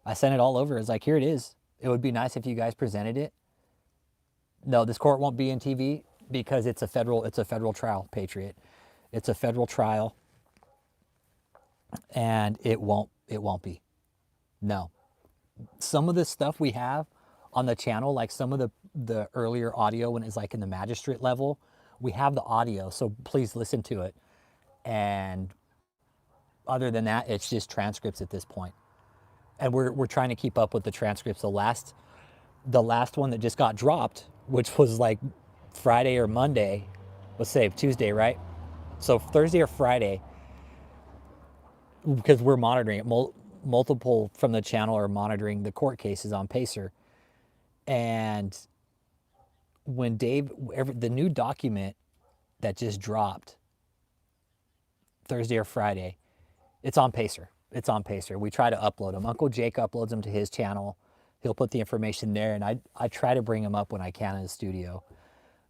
Speaker 1: I sent it all over. It's like, here it is. It would be nice if you guys presented it. No, this court won't be in TV because it's a federal trial, Patriot. It's a federal trial, and it won't be. No. Some of the stuff we have on the channel, like some of the earlier audio when it's like in the magistrate level, we have the audio, so please listen to it. And other than that, it's just transcripts at this point. And we're trying to keep up with the transcripts. The last one that just got dropped, which was like Friday or Monday, let's say Tuesday, right? So Thursday or Friday, because we're monitoring it, multiple from the channel are monitoring the court cases on Pacer. And when the new document that just dropped Thursday or Friday, it's on Pacer. It's on Pacer. We try to upload them. Uncle Jake uploads them to his channel. He'll put the information there, and I try to bring them up when I can in the studio.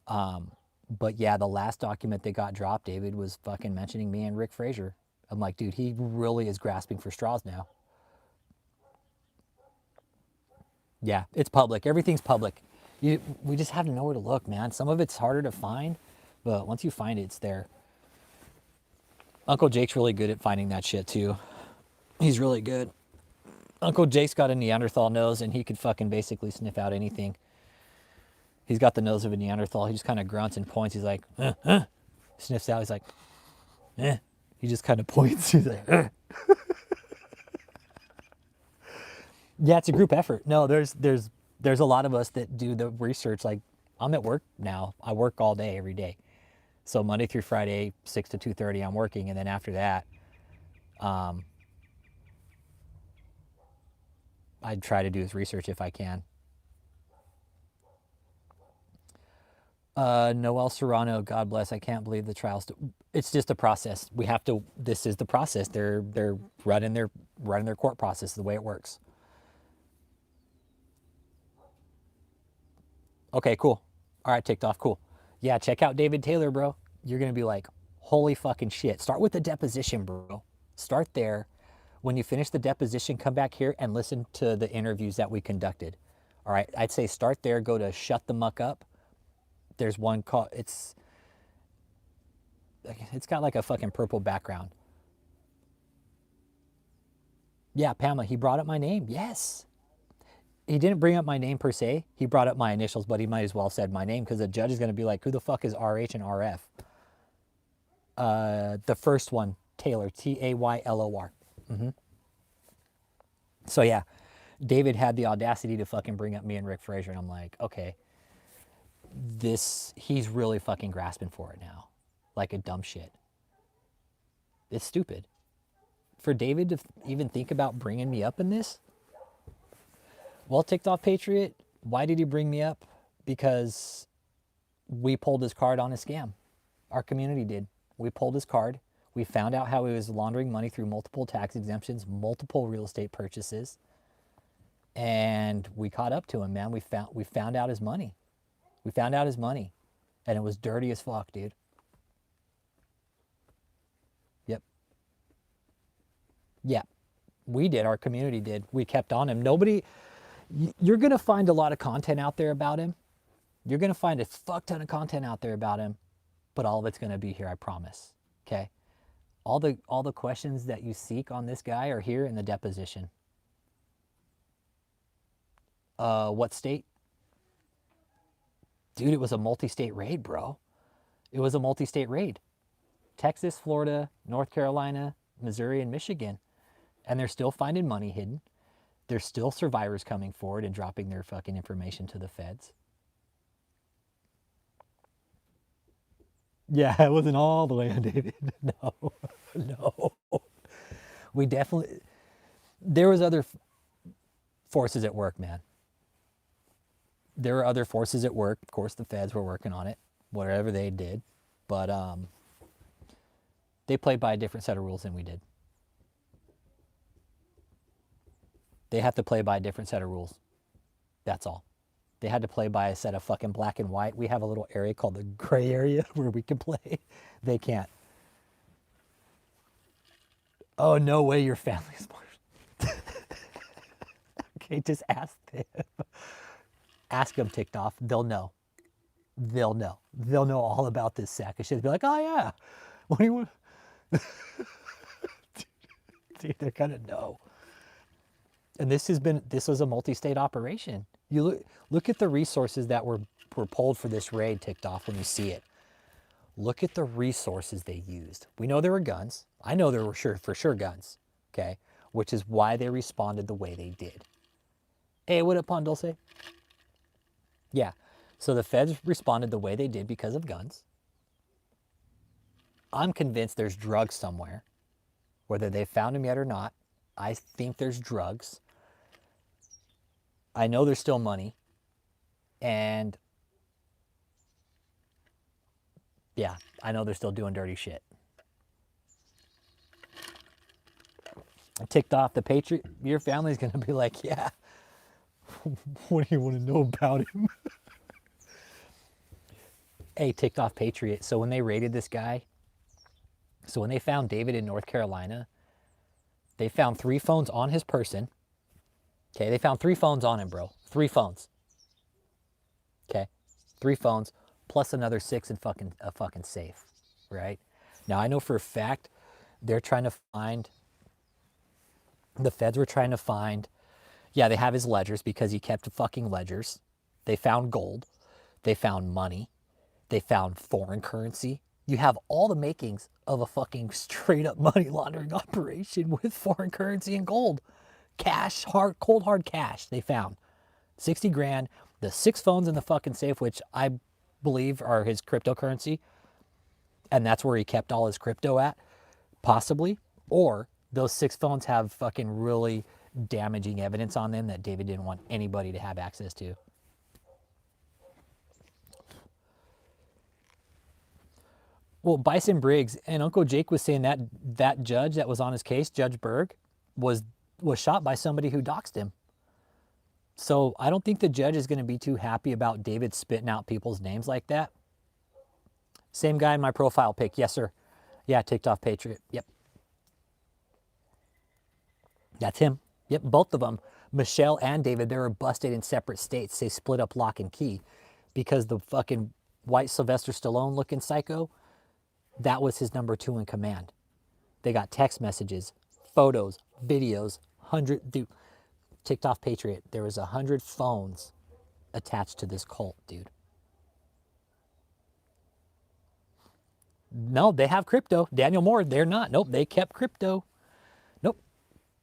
Speaker 1: But yeah, the last document that got dropped, David was fucking mentioning me and Rick Frazier. I'm like, dude, he really is grasping for straws now. Yeah, it's public. Everything's public. We just have to know where to look, man. Some of it's harder to find, but once you find it, it's there. Uncle Jake's really good at finding that shit too. He's really good. Uncle Jake's got a Neanderthal nose, and he could fucking basically sniff out anything. He's got the nose of a Neanderthal. He just kind of grunts and points. He's like, sniffs out. He's like, eh. He just kind of points. He's like, yeah, it's a group effort. No, there's a lot of us that do the research. Like, I'm at work now. I work all day, every day. So Monday through Friday, 6 to 2:30, I'm working. And then after that, I try to do this research if I can. Noel Serrano, God bless. I can't believe the trials. It's just a process. We have to. This is the process. They're running their court process the way it works. Okay, cool. All right, ticked off. Cool. Yeah, check out David Taylor, bro. You're gonna be like, holy fucking shit. Start with the deposition, bro. Start there. When you finish the deposition, come back here and listen to the interviews that we conducted. All right, I'd say start there. Go to Shut the Muck Up. There's one called, it's got like a fucking purple background. Yeah, Pamela, he brought up my name. Yes. He didn't bring up my name per se. He brought up my initials, but he might as well said my name because the judge is going to be like, who the fuck is RH and RF? The first one, Taylor, Taylor. So yeah, David had the audacity to fucking bring up me and Rick Frazier, and I'm like, okay, he's really fucking grasping for it now, like a dumb shit. It's stupid. For David to even think about bringing me up in this, well, ticked off Patriot, why did he bring me up? Because we pulled his card on a scam. Our community did. We pulled his card. We found out how he was laundering money through multiple tax exemptions, multiple real estate purchases. And we caught up to him, man. We found out his money. We found out his money. And it was dirty as fuck, dude. Yep. Yeah. We did. Our community did. We kept on him. You're going to find a lot of content out there about him. You're going to find a fuck ton of content out there about him. But all of it's going to be here, I promise. Okay? All the questions that you seek on this guy are here in the deposition. What state? Dude, it was a multi-state raid, bro. It was a multi-state raid. Texas, Florida, North Carolina, Missouri, and Michigan. And they're still finding money hidden. There's still survivors coming forward and dropping their fucking information to the feds. Yeah, it wasn't all the way on David. No, no. We definitely, there was other forces at work, man. There were other forces at work. Of course, the feds were working on it, whatever they did. But they played by a different set of rules than we did. They have to play by a different set of rules. That's all. They had to play by a set of fucking black and white. We have a little area called the gray area where we can play. They can't. Oh, no way your family's more. Okay, just ask them. Ask them, ticked off. They'll know. They'll know. They'll know all about this sack of shit. Be like, oh yeah. What do you want? Dude, they're gonna know. And this was a multi-state operation. You look at the resources that were pulled for this raid, ticked off when you see it. Look at the resources they used. We know there were guns. I know there were for sure guns. Okay, which is why they responded the way they did. Hey, what up, Pondulce? Yeah. So the feds responded the way they did because of guns. I'm convinced there's drugs somewhere. Whether they found them yet or not, I think there's drugs. I know there's still money. And yeah, I know they're still doing dirty shit. I ticked off the Patriot. Your family's going to be like, yeah, what do you want to know about him? Hey, ticked off Patriot. So when they raided this guy, so when they found David in North Carolina, they found 3 phones on his person. Okay, they found 3 phones on him, bro. 3 phones. Okay, 3 phones plus another 6 in a fucking safe, right? Now I know for a fact they're trying to find. The feds were trying to find. Yeah, they have his ledgers because he kept fucking ledgers. They found gold. They found money. They found foreign currency. You have all the makings of a fucking straight up money laundering operation with foreign currency and gold. Cash, cold hard cash they found. 60 grand, the 6 phones in the fucking safe, which I believe are his cryptocurrency. And that's where he kept all his crypto at, possibly. Or those 6 phones have fucking really damaging evidence on them that David didn't want anybody to have access to. Well, Bison Briggs and Uncle Jake was saying that judge that was on his case, Judge Berg, was shot by somebody who doxed him. So I don't think the judge is going to be too happy about David spitting out people's names like that. Same guy in my profile pic. Yes, sir. Yeah, ticked off Patriot. Yep. That's him. Yep, both of them. Michelle and David, they were busted in separate states. They split up lock and key because the fucking white Sylvester Stallone looking psycho, that was his number 2 in command. They got text messages, photos, videos, dude, ticked off Patriot. There was 100 phones attached to this cult, dude. No, they have crypto. Daniel Moore, they're not. Nope, they kept crypto. Nope.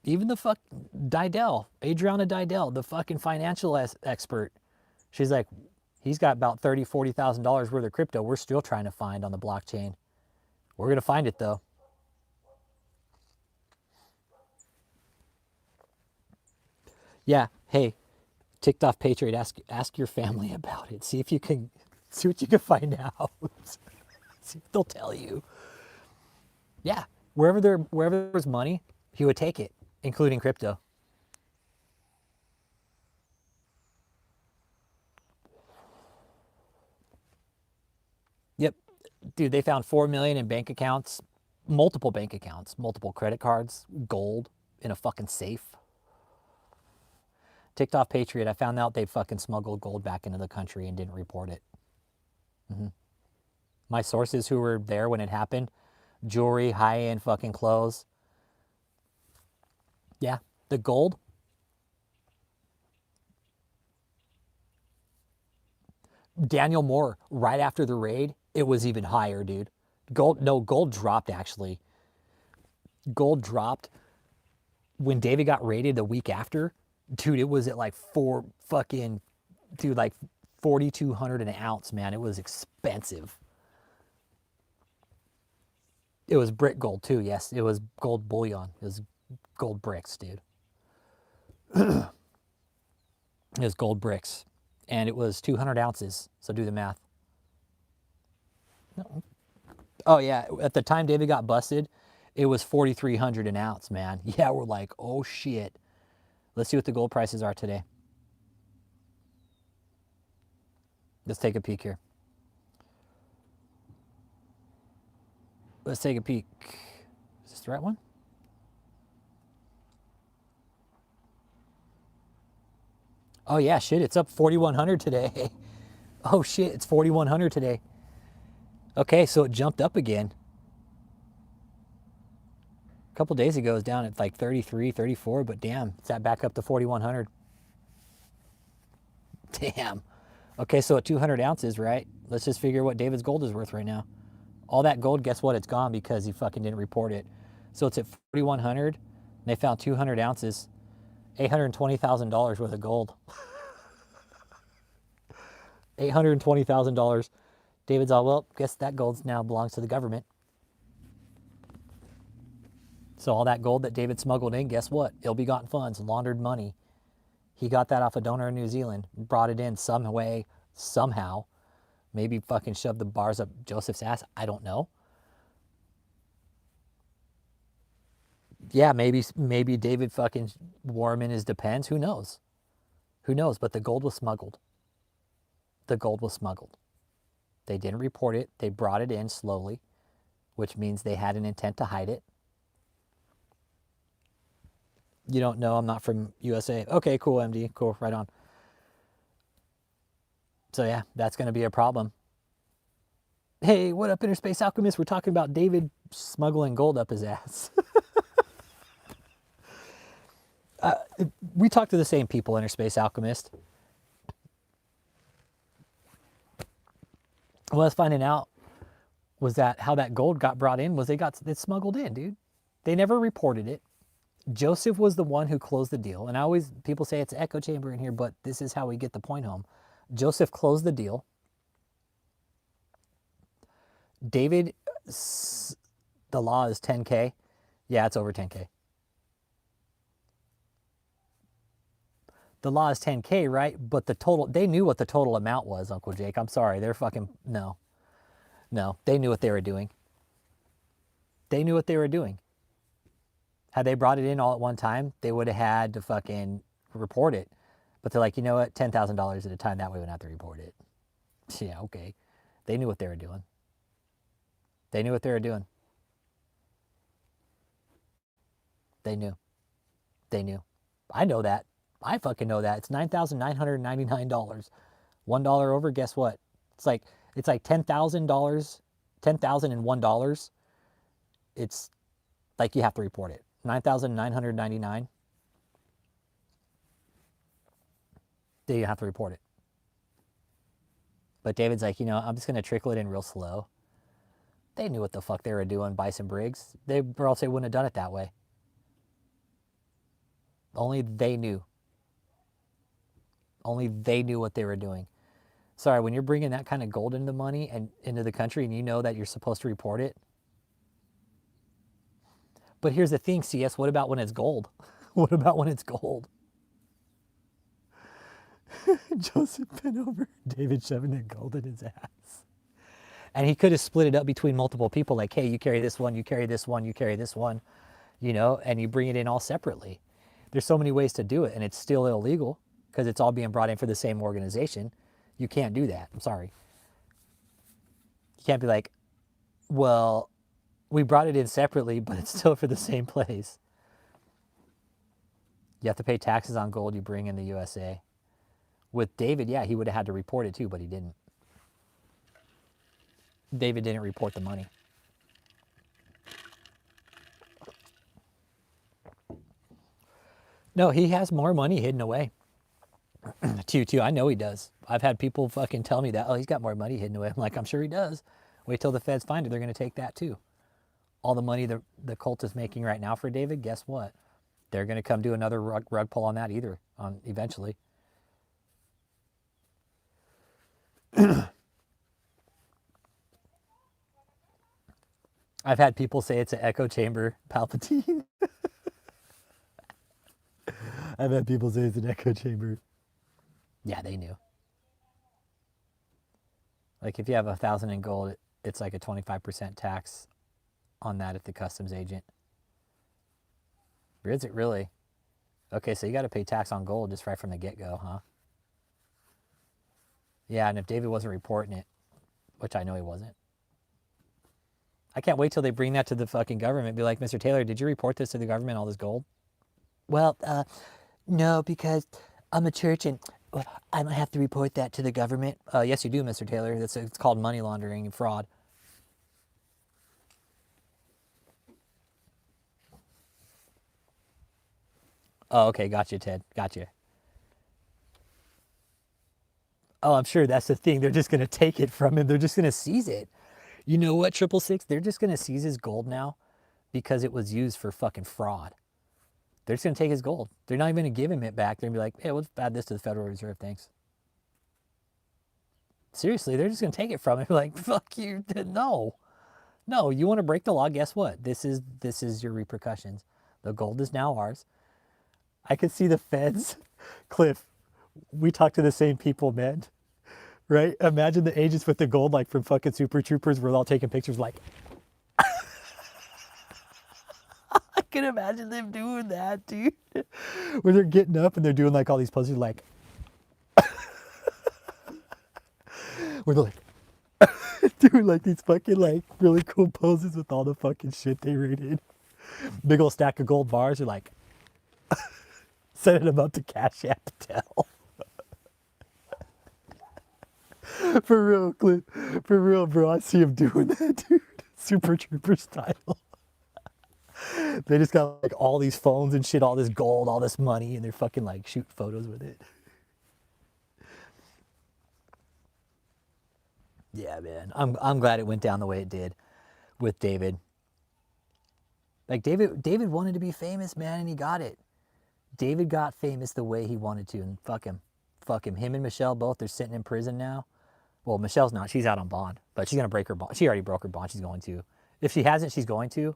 Speaker 1: Even the fuck Adriana Didell, the fucking financial expert, she's like, he's got about $30,000-$40,000 worth of crypto we're still trying to find on the blockchain. We're going to find it, though. Yeah, hey, ticked off Patriot, ask your family about it. See what you can find out. See if they'll tell you. Yeah, wherever there's money, he would take it, including crypto. Yep, dude, they found 4 million in bank accounts, multiple credit cards, gold in a fucking safe. Ticked off Patriot. I found out they fucking smuggled gold back into the country and didn't report it. My sources who were there when it happened, jewelry, high-end fucking clothes. Yeah, the gold. Daniel Moore, right after the raid, it was even higher, dude. Gold dropped actually. Gold dropped when David got raided the week after. Dude, it was at like like 4,200 an ounce, man. It was expensive. It was brick gold too, yes. It was gold bullion. It was gold bricks, dude. It was gold bricks. And it was 200 ounces, so do the math. No, Oh yeah, at the time David got busted, it was 4,300 an ounce, man. Yeah, we're like, oh shit. Let's see what the gold prices are today. Let's take a peek here. Let's take a peek. Is this the right one? Oh yeah, shit, it's up 4,100 today. Oh shit, it's 4,100 today. Okay, so it jumped up again. A couple days ago, it was down at like 33, 34, but damn, it's that back up to 4,100. Damn. Okay, so at 200 ounces, right? Let's just figure what David's gold is worth right now. All that gold, guess what? It's gone because he fucking didn't report it. So it's at 4,100. They found 200 ounces, $820,000 worth of gold. $820,000. David's all, well, guess that gold now belongs to the government. So all that gold that David smuggled in, guess what? Ill-begotten funds, laundered money. He got that off a donor in New Zealand, brought it in some way, somehow. Maybe fucking shoved the bars up Joseph's ass. I don't know. Yeah, maybe David fucking wore him in his depends. Who knows? Who knows? But the gold was smuggled. The gold was smuggled. They didn't report it. They brought it in slowly, which means they had an intent to hide it. You don't know, I'm not from USA. Okay, cool, MD. Cool, right on. So yeah, that's going to be a problem. Hey, what up, Interspace Alchemist? We're talking about David smuggling gold up his ass. We talk to the same people, Interspace Alchemist. What I was finding out was that how that gold got brought in was it smuggled in, dude. They never reported it. Joseph was the one who closed the deal. And people say it's an echo chamber in here, but this is how we get the point home. Joseph closed the deal. David, the law is 10K. Yeah, it's over 10K. The law is 10K, right? But they knew what the total amount was, Uncle Jake. I'm sorry. No. They knew what they were doing. They knew what they were doing. Had they brought it in all at one time, they would have had to fucking report it. But they're like, you know what? $10,000 at a time. That way we don't have to report it. Yeah, okay. They knew what they were doing. They knew what they were doing. They knew. They knew. I know that. I fucking know that. It's $9,999. $1 over, guess what? It's like $10,000, $10,001. It's like you have to report it. 9,999. Then you have to report it. But David's like, I'm just gonna trickle it in real slow. They knew what the fuck they were doing, Bison Briggs. Or else they wouldn't have done it that way. Only they knew. Only they knew what they were doing. Sorry, when you're bringing that kind of gold into the money and into the country and you know that you're supposed to report it. But here's the thing, CS, what about when it's gold? What about when it's gold? Joseph bent over, David shoving that gold in his ass. And he could have split it up between multiple people, like, hey, you carry this one, you carry this one, you carry this one, and you bring it in all separately. There's so many ways to do it, and it's still illegal because it's all being brought in for the same organization. You can't do that. I'm sorry. You can't be like, well, we brought it in separately, but it's still for the same place. You have to pay taxes on gold you bring in the USA. With David, yeah, he would have had to report it too, but he didn't. David didn't report the money. No, he has more money hidden away. Too. I know he does. I've had people fucking tell me that, oh, he's got more money hidden away. I'm like, I'm sure he does. Wait till the feds find it. They're going to take that too. All the money the cult is making right now for David, guess what? They're going to come do another rug pull on that eventually. I've had people say it's an echo chamber, Palpatine. I've had people say it's an echo chamber. Yeah, they knew. Like if you have 1,000 in gold, It's like a 25% tax on that at the customs agent. Is it really? Okay, so you got to pay tax on gold just right from the get-go, huh? Yeah, and if David wasn't reporting it, which I know he wasn't, I can't wait till they bring that to the fucking government. Be like, Mr. Taylor, did you report this to the government, all this gold? Well, no, because I'm a church and I don't have to report that to the government. Yes, you do, Mr. Taylor. It's called money laundering and fraud. Oh, okay, gotcha, Ted. Gotcha. Oh, I'm sure that's the thing. They're just going to take it from him. They're just going to seize it. You know what, 666? They're just going to seize his gold now because it was used for fucking fraud. They're just going to take his gold. They're not even going to give him it back. They're going to be like, hey, let's add this to the Federal Reserve. Thanks. Seriously, they're just going to take it from him. Like, fuck you. No. No, you want to break the law? Guess what? This is your repercussions. The gold is now ours. I could see the feds. Cliff, we talk to the same people, man. Right? Imagine the agents with the gold, like from fucking Super Troopers, we're all taking pictures like, I can imagine them doing that, dude. Where they're getting up and they're doing like all these poses, like, where they're like, doing like these fucking like really cool poses with all the fucking shit they raided. Big old stack of gold bars. You're like, sending them up to Cash App to tell. For real, Cliff. For real, bro. I see him doing that, dude. Super Trooper style. They just got like all these phones and shit, all this gold, all this money, and they're fucking like shooting photos with it. Yeah, man. I'm glad it went down the way it did with David. Like David wanted to be famous, man, and he got it. David got famous the way he wanted to, and fuck him. Fuck him. Him and Michelle both, they're sitting in prison now. Well, Michelle's not. She's out on bond, but she's going to break her bond. She already broke her bond. She's going to. If she hasn't, she's going to.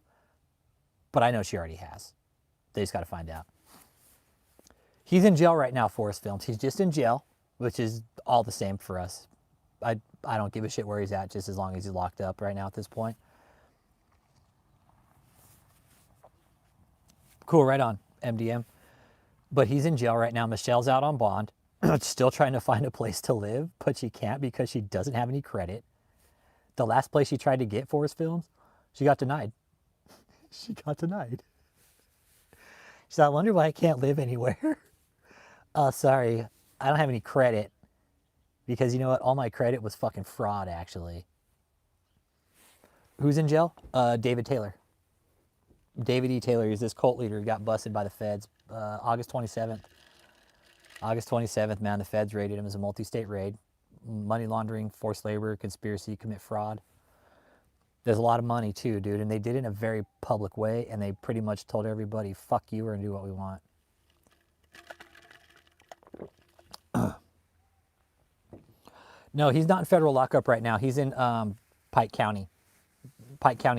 Speaker 1: But I know she already has. They just got to find out. He's in jail right now, Forrest Films. He's just in jail, which is all the same for us. I don't give a shit where he's at, just as long as he's locked up right now at this point. Cool, right on, MDM. But he's in jail right now. Michelle's out on bond, still trying to find a place to live, but she can't because she doesn't have any credit. The last place she tried to get Forrest Films, she got denied. She got denied. She said, I wonder why I can't live anywhere. Oh, sorry, I don't have any credit. Because you know what? All my credit was fucking fraud, actually. Who's in jail? David Taylor. David E. Taylor is this cult leader who got busted by the feds August 27th. August 27th, man, the feds raided him as a multi-state raid. Money laundering, forced labor, conspiracy, commit fraud. There's a lot of money too, dude, and they did it in a very public way, and they pretty much told everybody, fuck you, we're gonna do what we want. No, he's not in federal lockup right now. He's in Pike County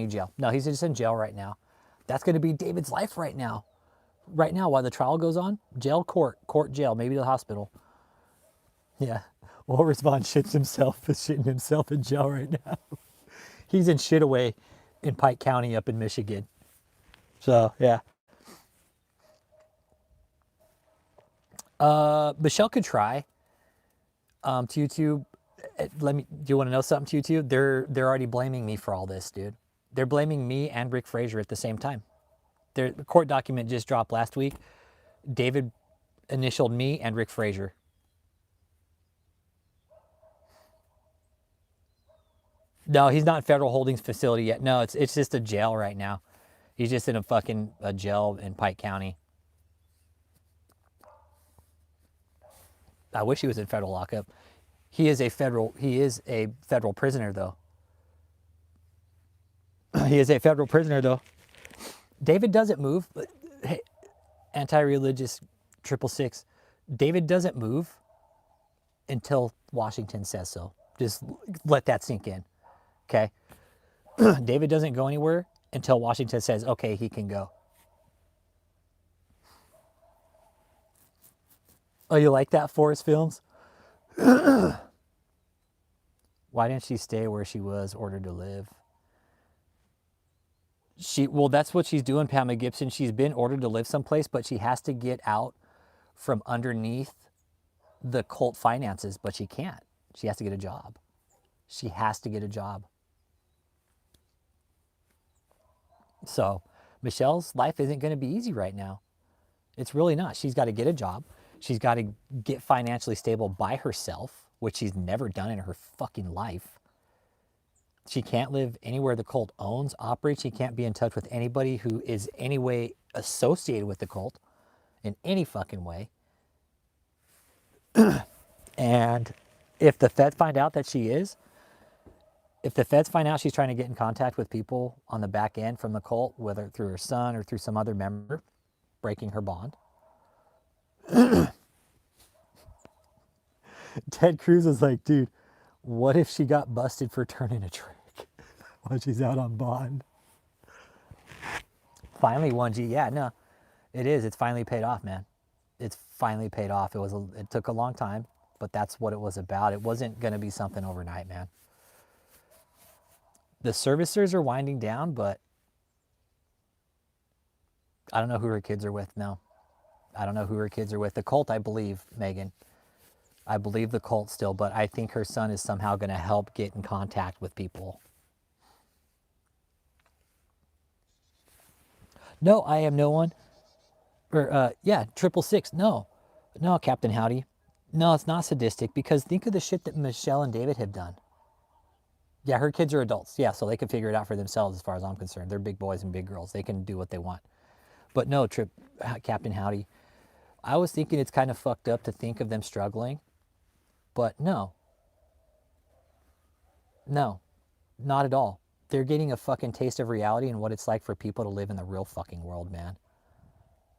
Speaker 1: jail. No, he's just in jail right now. That's going to be David's life right now. Right now, while the trial goes on, jail, court, jail, maybe the hospital. Yeah. Well, Respond shitting himself in jail right now. He's in shit away in Pike County up in Michigan. So, yeah. Michelle could try. To YouTube, do you want to know something, to YouTube? They're already blaming me for all this, dude. They're blaming me and Rick Frazier at the same time. The court document just dropped last week. David initialed me and Rick Frazier. No, he's not in federal holdings facility yet. No, it's just a jail right now. He's just in a jail in Pike County. I wish he was in federal lockup. He is a federal prisoner though. He is a federal prisoner though. David doesn't move. Hey, anti-religious 666. David doesn't move until Washington says so. Just let that sink in. Okay? David doesn't go anywhere until Washington says, okay, he can go. Oh, you like that, Forrest Films? What Why didn't she stay where she was ordered to live? Well, that's what she's doing, Pamela Gibson. She's been ordered to live someplace, but she has to get out from underneath the cult finances, but she can't. She has to get a job. She has to get a job. So Michelle's life isn't going to be easy right now. It's really not. She's got to get a job. She's got to get financially stable by herself, which she's never done in her fucking life. She can't live anywhere the cult owns, operates. She can't be in touch with anybody who is any way associated with the cult in any fucking way. And if the feds find out that she is, if the feds find out she's trying to get in contact with people on the back end from the cult, whether through her son or through some other member, breaking her bond. Ted Cruz is like, dude, what if she got busted for turning a trick while she's out on bond? Finally, 1G, yeah, no, it is. It's finally paid off, man. It's finally paid off. It took a long time, but that's what it was about. It wasn't going to be something overnight, man. The servicers are winding down, but I don't know who her kids are with. No, I don't know who her kids are with. The cult, I believe, Megan. I believe the cult still, but I think her son is somehow going to help get in contact with people. No, I am no one. Or, yeah, 666. No, Captain Howdy. No, it's not sadistic, because think of the shit that Michelle and David have done. Yeah, her kids are adults. Yeah, so they can figure it out for themselves as far as I'm concerned. They're big boys and big girls. They can do what they want. But no, Captain Howdy. I was thinking it's kind of fucked up to think of them struggling. But no, not at all. They're getting a fucking taste of reality and what it's like for people to live in the real fucking world, man.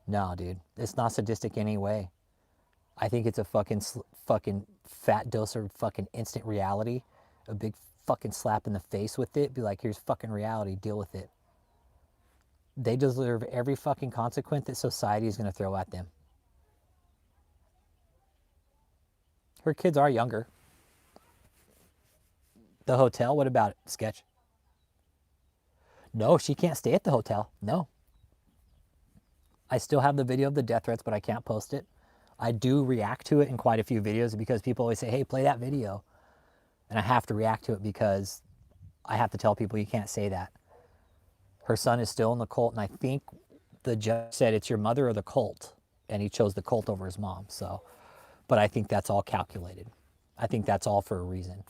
Speaker 1: No, dude, it's not sadistic anyway. I think it's a fucking fat dose of fucking instant reality. A big fucking slap in the face with it. Be like, here's fucking reality, deal with it. They deserve every fucking consequence that society is going to throw at them. Her kids are younger. The hotel, what about it? Sketch. No, she can't stay at the hotel. No. I still have the video of the death threats, but I can't post it. I do react to it in quite a few videos because people always say, hey, play that video. And I have to react to it because I have to tell people you can't say that. Her son is still in the cult, and I think the judge said it's your mother or the cult, and he chose the cult over his mom. So, but I think that's all calculated. I think that's all for a reason.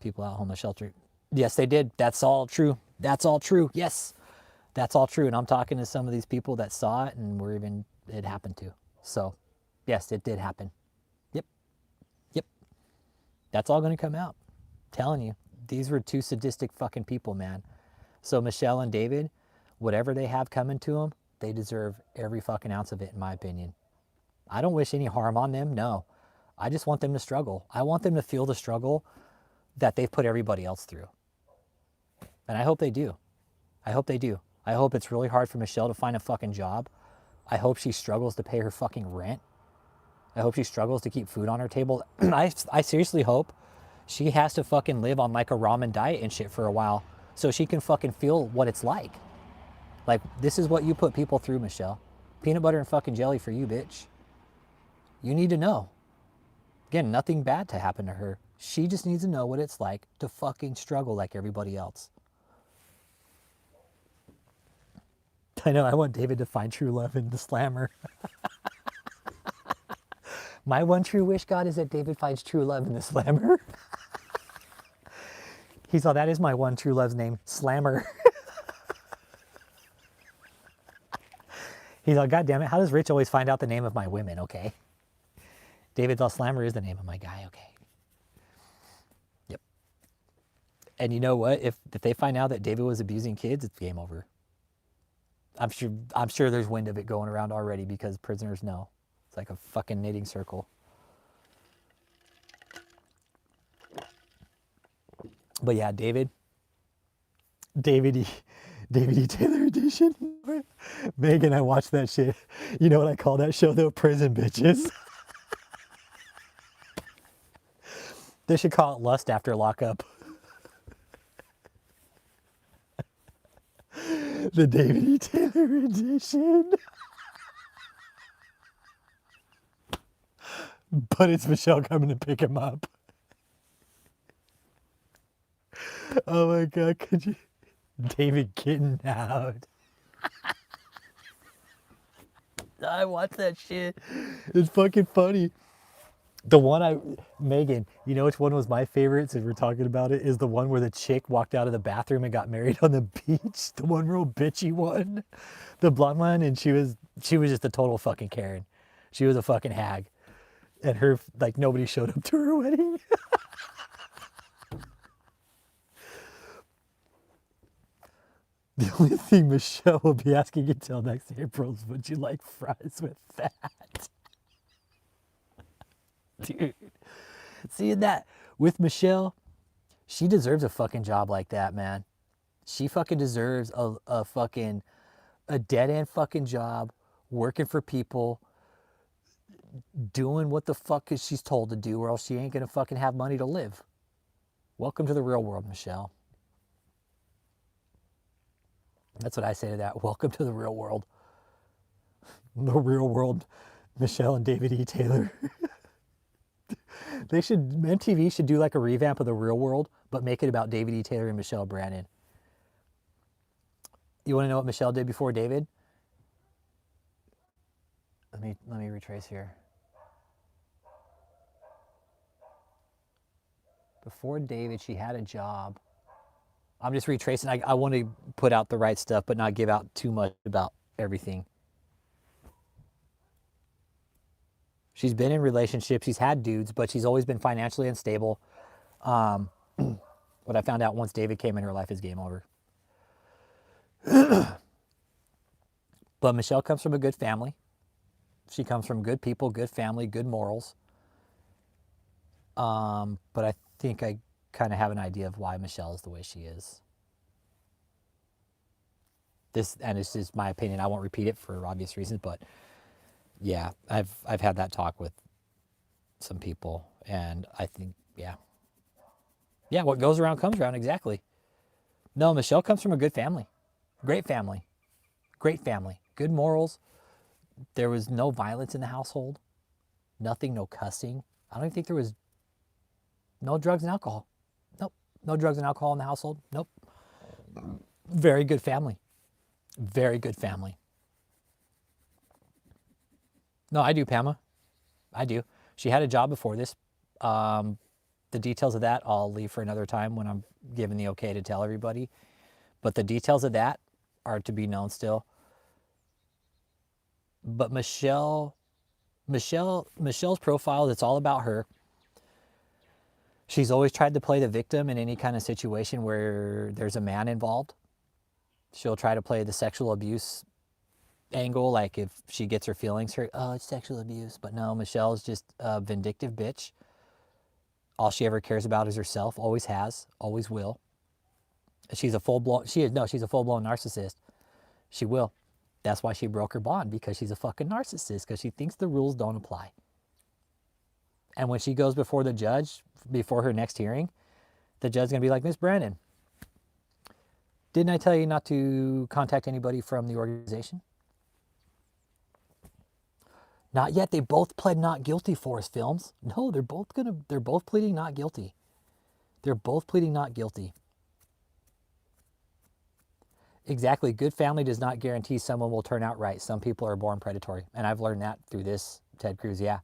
Speaker 1: People out homeless shelter. Yes, they did. That's all true. That's all true. Yes, that's all true. And I'm talking to some of these people that saw it and it happened to. So, yes, it did happen. Yep. That's all going to come out. I'm telling you, these were two sadistic fucking people, man. So Michelle and David, whatever they have coming to them, they deserve every fucking ounce of it, in my opinion. I don't wish any harm on them. No, I just want them to struggle. I want them to feel the struggle that they've put everybody else through. And I hope they do. I hope they do. I hope it's really hard for Michelle to find a fucking job. I hope she struggles to pay her fucking rent. I hope she struggles to keep food on her table. I seriously hope she has to fucking live on like a ramen diet and shit for a while so she can fucking feel what it's like. Like, this is what you put people through, Michelle. Peanut butter and fucking jelly for you, bitch. You need to know. Again, nothing bad to happen to her. She just needs to know what it's like to fucking struggle like everybody else. I know, I want David to find true love in the slammer. My one true wish, God, is that David finds true love in the slammer. He's all, that is my one true love's name, Slammer. He's like, God damn it, how does Rich always find out the name of my women? Okay. David's all, Slammer is the name of my guy. Okay. Yep. And you know what? If they find out that David was abusing kids, it's game over. I'm sure there's wind of it going around already because prisoners know. It's like a fucking knitting circle. But yeah, David E. Taylor edition. Megan, I watched that shit. You know what I call that show though? Prison Bitches. They should call it Lust After Lockup. The David E. Taylor edition. But it's Michelle coming to pick him up. Oh my God, could you? David getting out. I watch that shit. It's fucking funny. The one Megan, you know which one was my favorite since we're talking about it? Is the one where the chick walked out of the bathroom and got married on the beach. The one real bitchy one. The blonde one, and she was just a total fucking Karen. She was a fucking hag. And her, like, nobody showed up to her wedding. The only thing Michelle will be asking you till next April is, would you like fries with that? Dude. Seeing that with Michelle, she deserves a fucking job like that, man. She fucking deserves a fucking, a dead end fucking job, working for people, doing what the fuck is she's told to do, or else she ain't gonna fucking have money to live. Welcome to the real world, Michelle. That's what I say to that. Welcome to the real world. The real world, Michelle and David E. Taylor. MTV should do like a revamp of The Real World, but make it about David E. Taylor and Michelle Brannon. You want to know what Michelle did before David? Let me retrace here. Before David, she had a job. I'm just retracing. I want to put out the right stuff, but not give out too much about everything. She's been in relationships. She's had dudes, but she's always been financially unstable. What I found out once David came in her life is game over. But Michelle comes from a good family. She comes from good people, good family, good morals. But I think I kind of have an idea of why Michelle is the way she is. And it's just my opinion. I won't repeat it for obvious reasons, but yeah, I've had that talk with some people, and I think, yeah, what goes around comes around, exactly. No, Michelle comes from a good family, great family, good morals. There was no violence in the household, nothing, no cussing. I don't even think there was no drugs and alcohol. Nope, no drugs and alcohol in the household. Nope. Very good family. Very good family. No, I do, Pamela. I do. She had a job before this. The details of that I'll leave for another time when I'm given the okay to tell everybody. But the details of that are to be known still. But Michelle's profile, it's all about her. She's always tried to play the victim in any kind of situation where there's a man involved. She'll try to play the sexual abuse angle, like if she gets her feelings hurt, oh, it's sexual abuse. But no, Michelle's just a vindictive bitch. All she ever cares about is herself, always has, always will. She's a full-blown narcissist. She will. That's why she broke her bond, because she's a fucking narcissist, because she thinks the rules don't apply. And when she goes before the judge, before her next hearing, the judge's going to be like, Miss Brandon, didn't I tell you not to contact anybody from the organization? Not yet. They both pled not guilty, Forrest Films. No, they're both pleading not guilty. They're both pleading not guilty. Exactly. Good family does not guarantee someone will turn out right. Some people are born predatory. And I've learned that through this, Ted Cruz. Yeah.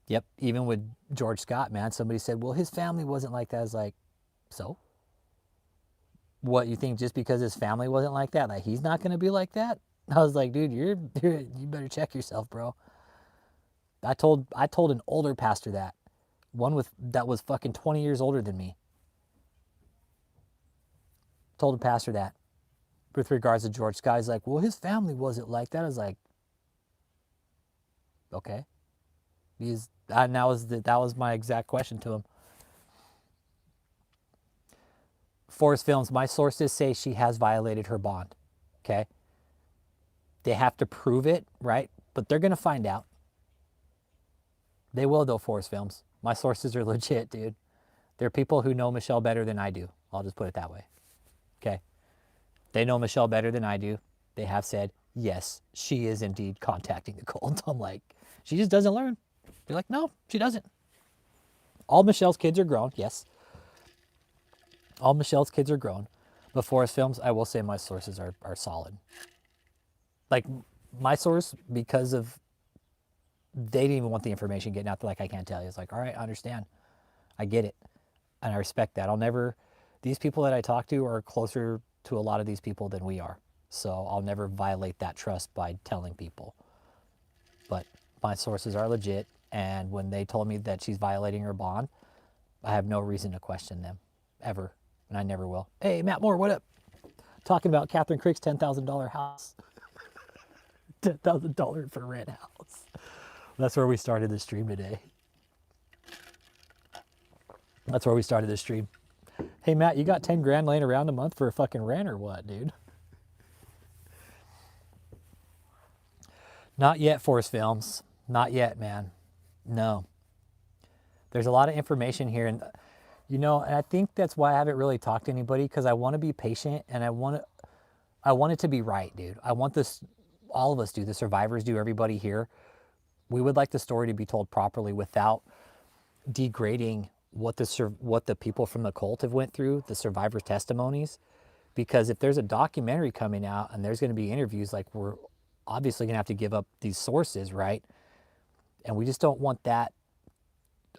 Speaker 1: Yep. Even with George Scott, man, somebody said, well, his family wasn't like that. I was like, so? What, you think just because his family wasn't like that, like he's not going to be like that? I was like, dude, you better check yourself, bro. I told an older pastor that. That was fucking 20 years older than me. Told a pastor that. With regards to George Scott, he's like, well, his family wasn't like that. I was like, okay. That was my exact question to him. Forrest Films, my sources say she has violated her bond. Okay. They have to prove it, right? But they're going to find out. They will, though, Forrest Films. My sources are legit, dude. They're people who know Michelle better than I do. I'll just put it that way. Okay? They know Michelle better than I do. They have said, yes, she is indeed contacting the cult. I'm like, she just doesn't learn. They're like, no, she doesn't. All Michelle's kids are grown, yes. All Michelle's kids are grown. But Forest Films, I will say my sources are solid. Like, my source, because of, they didn't even want the information getting out there, like, I can't tell you. It's like, all right, I understand. I get it. And I respect that. I'll never, these people that I talk to are closer to a lot of these people than we are. So I'll never violate that trust by telling people. But my sources are legit. And when they told me that she's violating her bond, I have no reason to question them, ever. And I never will. Hey, Matt Moore, what up? Talking about Catherine Crick's $10,000 house. $10,000 for rent house. That's where we started the stream today. That's where we started the stream. Hey, Matt, you got 10 grand laying around a month for a fucking rent or what, dude? Not yet, Force Films. Not yet, man. No. There's a lot of information here. And, you know, and I think that's why I haven't really talked to anybody, because I want to be patient and I want it to be right, dude. I want this, all of us do, the survivors do, everybody here. We would like the story to be told properly without degrading what the people from the cult have went through, the survivors' testimonies. Because if there's a documentary coming out and there's going to be interviews, like, we're obviously going to have to give up these sources, right? And we just don't want that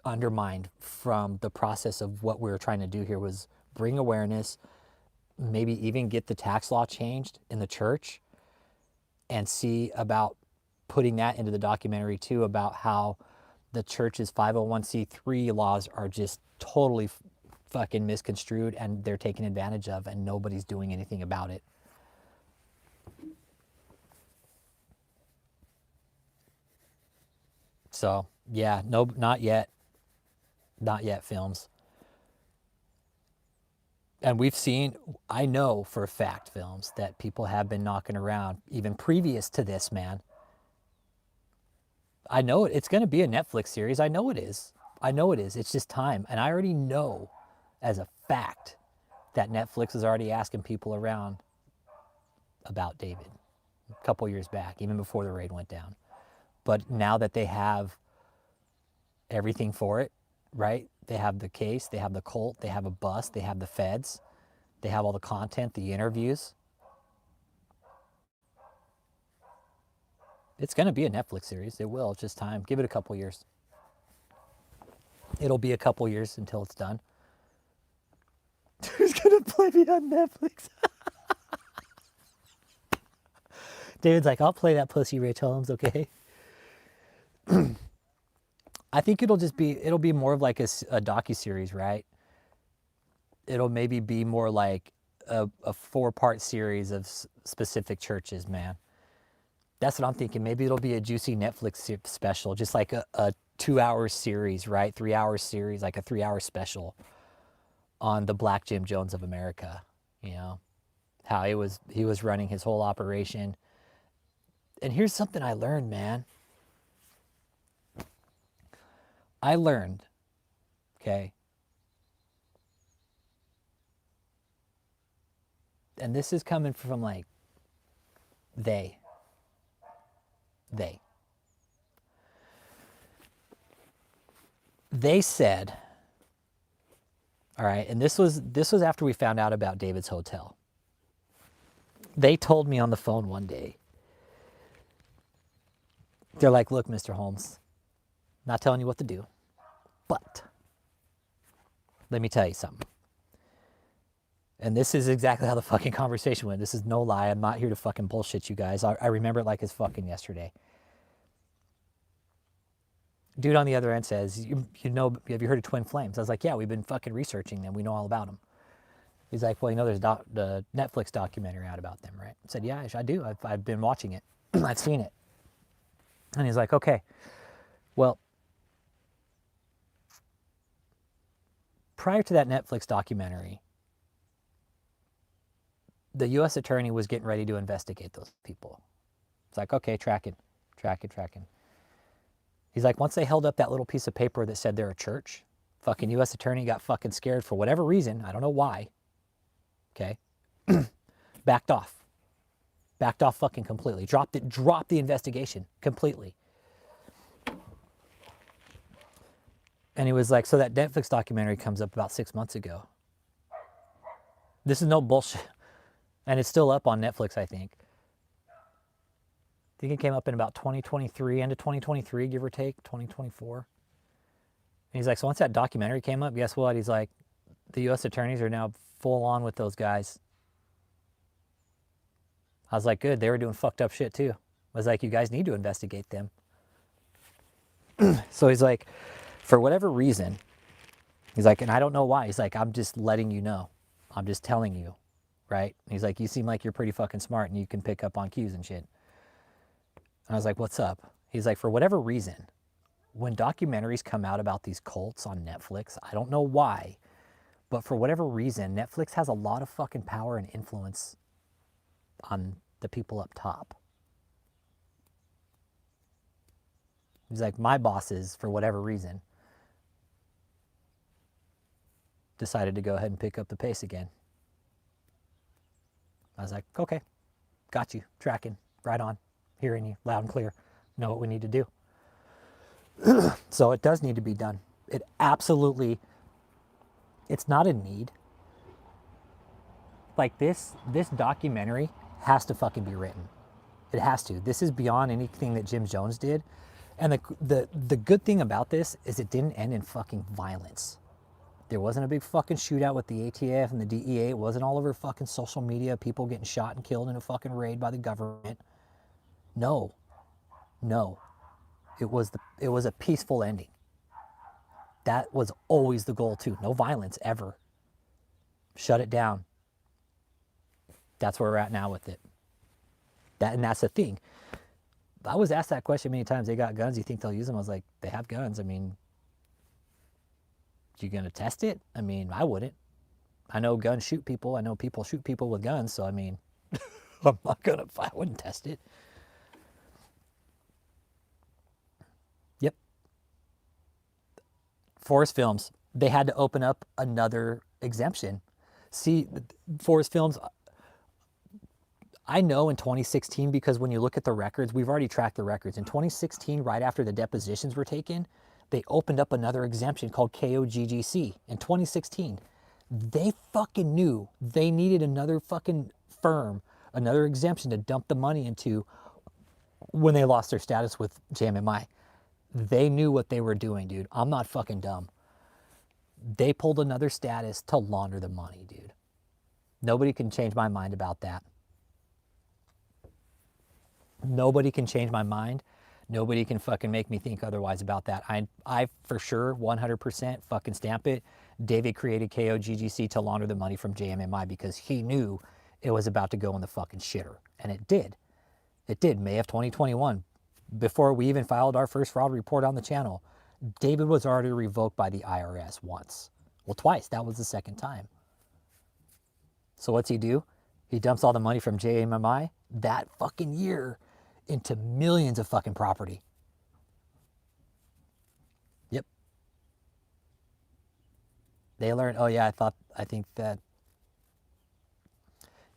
Speaker 1: undermined from the process of what we were trying to do here, was bring awareness, maybe even get the tax law changed in the church, and see about putting that into the documentary too, about how the church's 501c3 laws are just totally fucking misconstrued and they're taken advantage of and nobody's doing anything about it. So yeah, no, not yet. Not yet, Films. And we've seen, I know for a fact, Films, that people have been knocking around even previous to this, man. I know it's going to be a Netflix series. I know it is. I know it is. It's just time. And I already know as a fact that Netflix is already asking people around about David a couple years back, even before the raid went down. But now that they have everything for it, right? They have the case, they have the cult, they have a bus, they have the feds, they have all the content, the interviews. It's going to be a Netflix series. It will. It's just time. Give it a couple years. It'll be a couple years until it's done. Who's going to play me on Netflix? David's like, I'll play that pussy, Rich Holmes, okay? I think it'll be more of like a docuseries, right? It'll maybe be more like a 4-part series of specific churches, man. That's what I'm thinking. Maybe it'll be a juicy Netflix special, just like a 2-hour series, right? 3-hour series, like a 3-hour special on the Black Jim Jones of America, you know, how he was running his whole operation. And here's something I learned, man. I learned, okay, and this is coming from like they said, all right, and this was after we found out about David's hotel. They told me on the phone one day, they're like, look, Mr. Holmes, not telling you what to do, but let me tell you something. And this is exactly how the fucking conversation went. This is no lie. I'm not here to fucking bullshit you guys. I remember it like it's fucking yesterday. Dude on the other end says, you know, have you heard of Twin Flames? I was like, yeah, we've been fucking researching them. We know all about them. He's like, well, you know, there's the Netflix documentary out about them, right? I said, yeah, I do. I've been watching it. I've seen it. And he's like, okay, well, prior to that Netflix documentary, the U.S. attorney was getting ready to investigate those people. It's like, okay, tracking. He's like, once they held up that little piece of paper that said they're a church, fucking U.S. attorney got fucking scared for whatever reason. I don't know why. Okay. Backed off. Backed off fucking completely. Dropped the investigation completely. And he was like, so that Netflix documentary comes up about 6 months ago. This is no bullshit. And it's still up on Netflix, I think. I think it came up in about 2023, end of 2023, give or take, 2024. And he's like, so once that documentary came up, guess what? He's like, the U.S. attorneys are now full on with those guys. I was like, good, they were doing fucked up shit too. I was like, you guys need to investigate them. So he's like, for whatever reason, he's like, and I don't know why. He's like, I'm just letting you know. I'm just telling you, right? And he's like, you seem like you're pretty fucking smart and you can pick up on cues and shit. And I was like, what's up? He's like, for whatever reason, when documentaries come out about these cults on Netflix, I don't know why, but for whatever reason, Netflix has a lot of fucking power and influence on the people up top. He's like, my bosses, for whatever reason, decided to go ahead and pick up the pace again. I was like, okay, got you, tracking, right on, hearing you loud and clear, know what we need to do. So it does need to be done. It absolutely, it's not a need. Like this documentary has to fucking be written. It has to. This is beyond anything that Jim Jones did. And the good thing about this is it didn't end in fucking violence. There wasn't a big fucking shootout with the ATF and the DEA. It wasn't all over fucking social media, people getting shot and killed in a fucking raid by the government. No. It was a peaceful ending. That was always the goal too. No violence ever. Shut it down. That's where we're at now with it. And that's the thing. I was asked that question many times. They got guns. You think they'll use them? I was like, they have guns. I mean, you gonna test it? I mean, I wouldn't. I know guns shoot people. I know people shoot people with guns. So I mean, I wouldn't test it. Yep. Forest Films, they had to open up another exemption. See, Forest Films, I know in 2016, because when you look at the records, we've already tracked the records. In 2016, right after the depositions were taken, they opened up another exemption called KOGGC in 2016. They fucking knew they needed another fucking firm, another exemption to dump the money into when they lost their status with JMMI. They knew what they were doing, dude. I'm not fucking dumb. They pulled another status to launder the money, dude. Nobody can change my mind about that. Nobody can change my mind. Nobody can fucking make me think otherwise about that. I for sure, 100% fucking stamp it. David created KOGGC to launder the money from JMMI because he knew it was about to go in the fucking shitter. And it did. It did. May of 2021. Before we even filed our first fraud report on the channel, David was already revoked by the IRS once. Well, twice. That was the second time. So what's he do? He dumps all the money from JMMI that fucking year into millions of fucking property. Yep. They learned, oh yeah,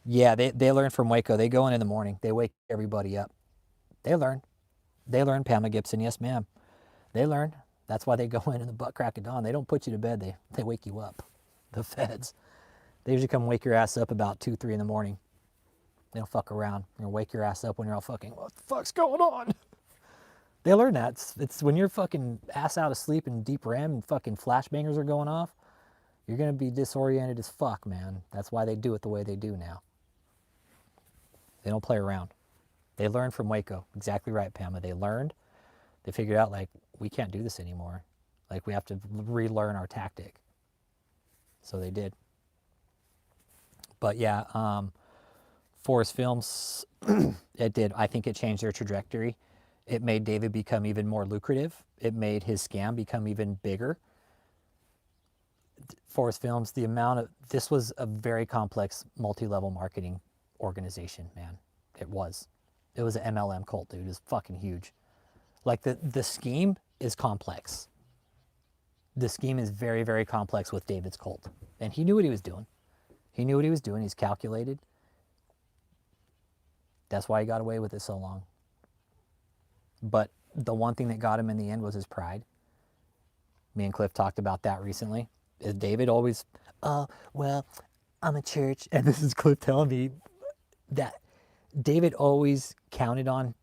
Speaker 1: yeah, they learn from Waco. They go in the morning. They wake everybody up. They learn. They learn, Pamela Gibson. Yes, ma'am. They learn. That's why they go in the butt crack of dawn. They don't put you to bed. They wake you up. The feds. They usually come wake your ass up about 2, 3 in the morning. They don't fuck around. They're gonna wake your ass up when you're all fucking, what the fuck's going on? They learn that. It's when you're fucking ass out of sleep and deep REM and fucking flashbangers are going off, you're gonna be disoriented as fuck, man. That's why they do it the way they do now. They don't play around. They learned from Waco. Exactly right, Pamela. They learned. They figured out, like, we can't do this anymore. Like, we have to relearn our tactic. So they did. But yeah, Forest Films, it did. I think it changed their trajectory. It made David become even more lucrative. It made his scam become even bigger. Forest Films, this was a very complex multi-level marketing organization, man. It was. It was an MLM cult, dude. It was fucking huge. Like the scheme is complex. The scheme is very, very complex with David's cult. And he knew what he was doing. He knew what he was doing. He's calculated. That's why he got away with it so long. But the one thing that got him in the end was his pride. Me and Cliff talked about that recently. Is David always, oh, well, I'm a church. And this is Cliff telling me that David always counted on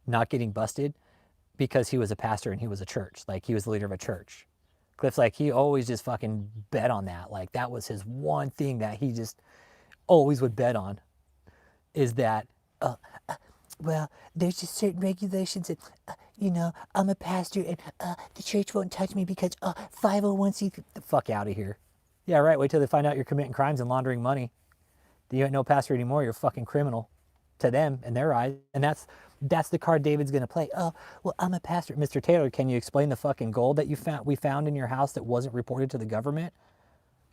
Speaker 1: not getting busted because he was a pastor and he was a church. Like, he was the leader of a church. Cliff's like, he always just fucking bet on that. Like, that was his one thing that he just always would bet on, is that, well, there's just certain regulations and, I'm a pastor and the church won't touch me because 501c, get the fuck out of here. Yeah, right. Wait till they find out you're committing crimes and laundering money. You ain't no pastor anymore. You're a fucking criminal to them in their eyes. And that's the card David's going to play. Oh, well, I'm a pastor. Mr. Taylor, can you explain the fucking gold that we found in your house that wasn't reported to the government?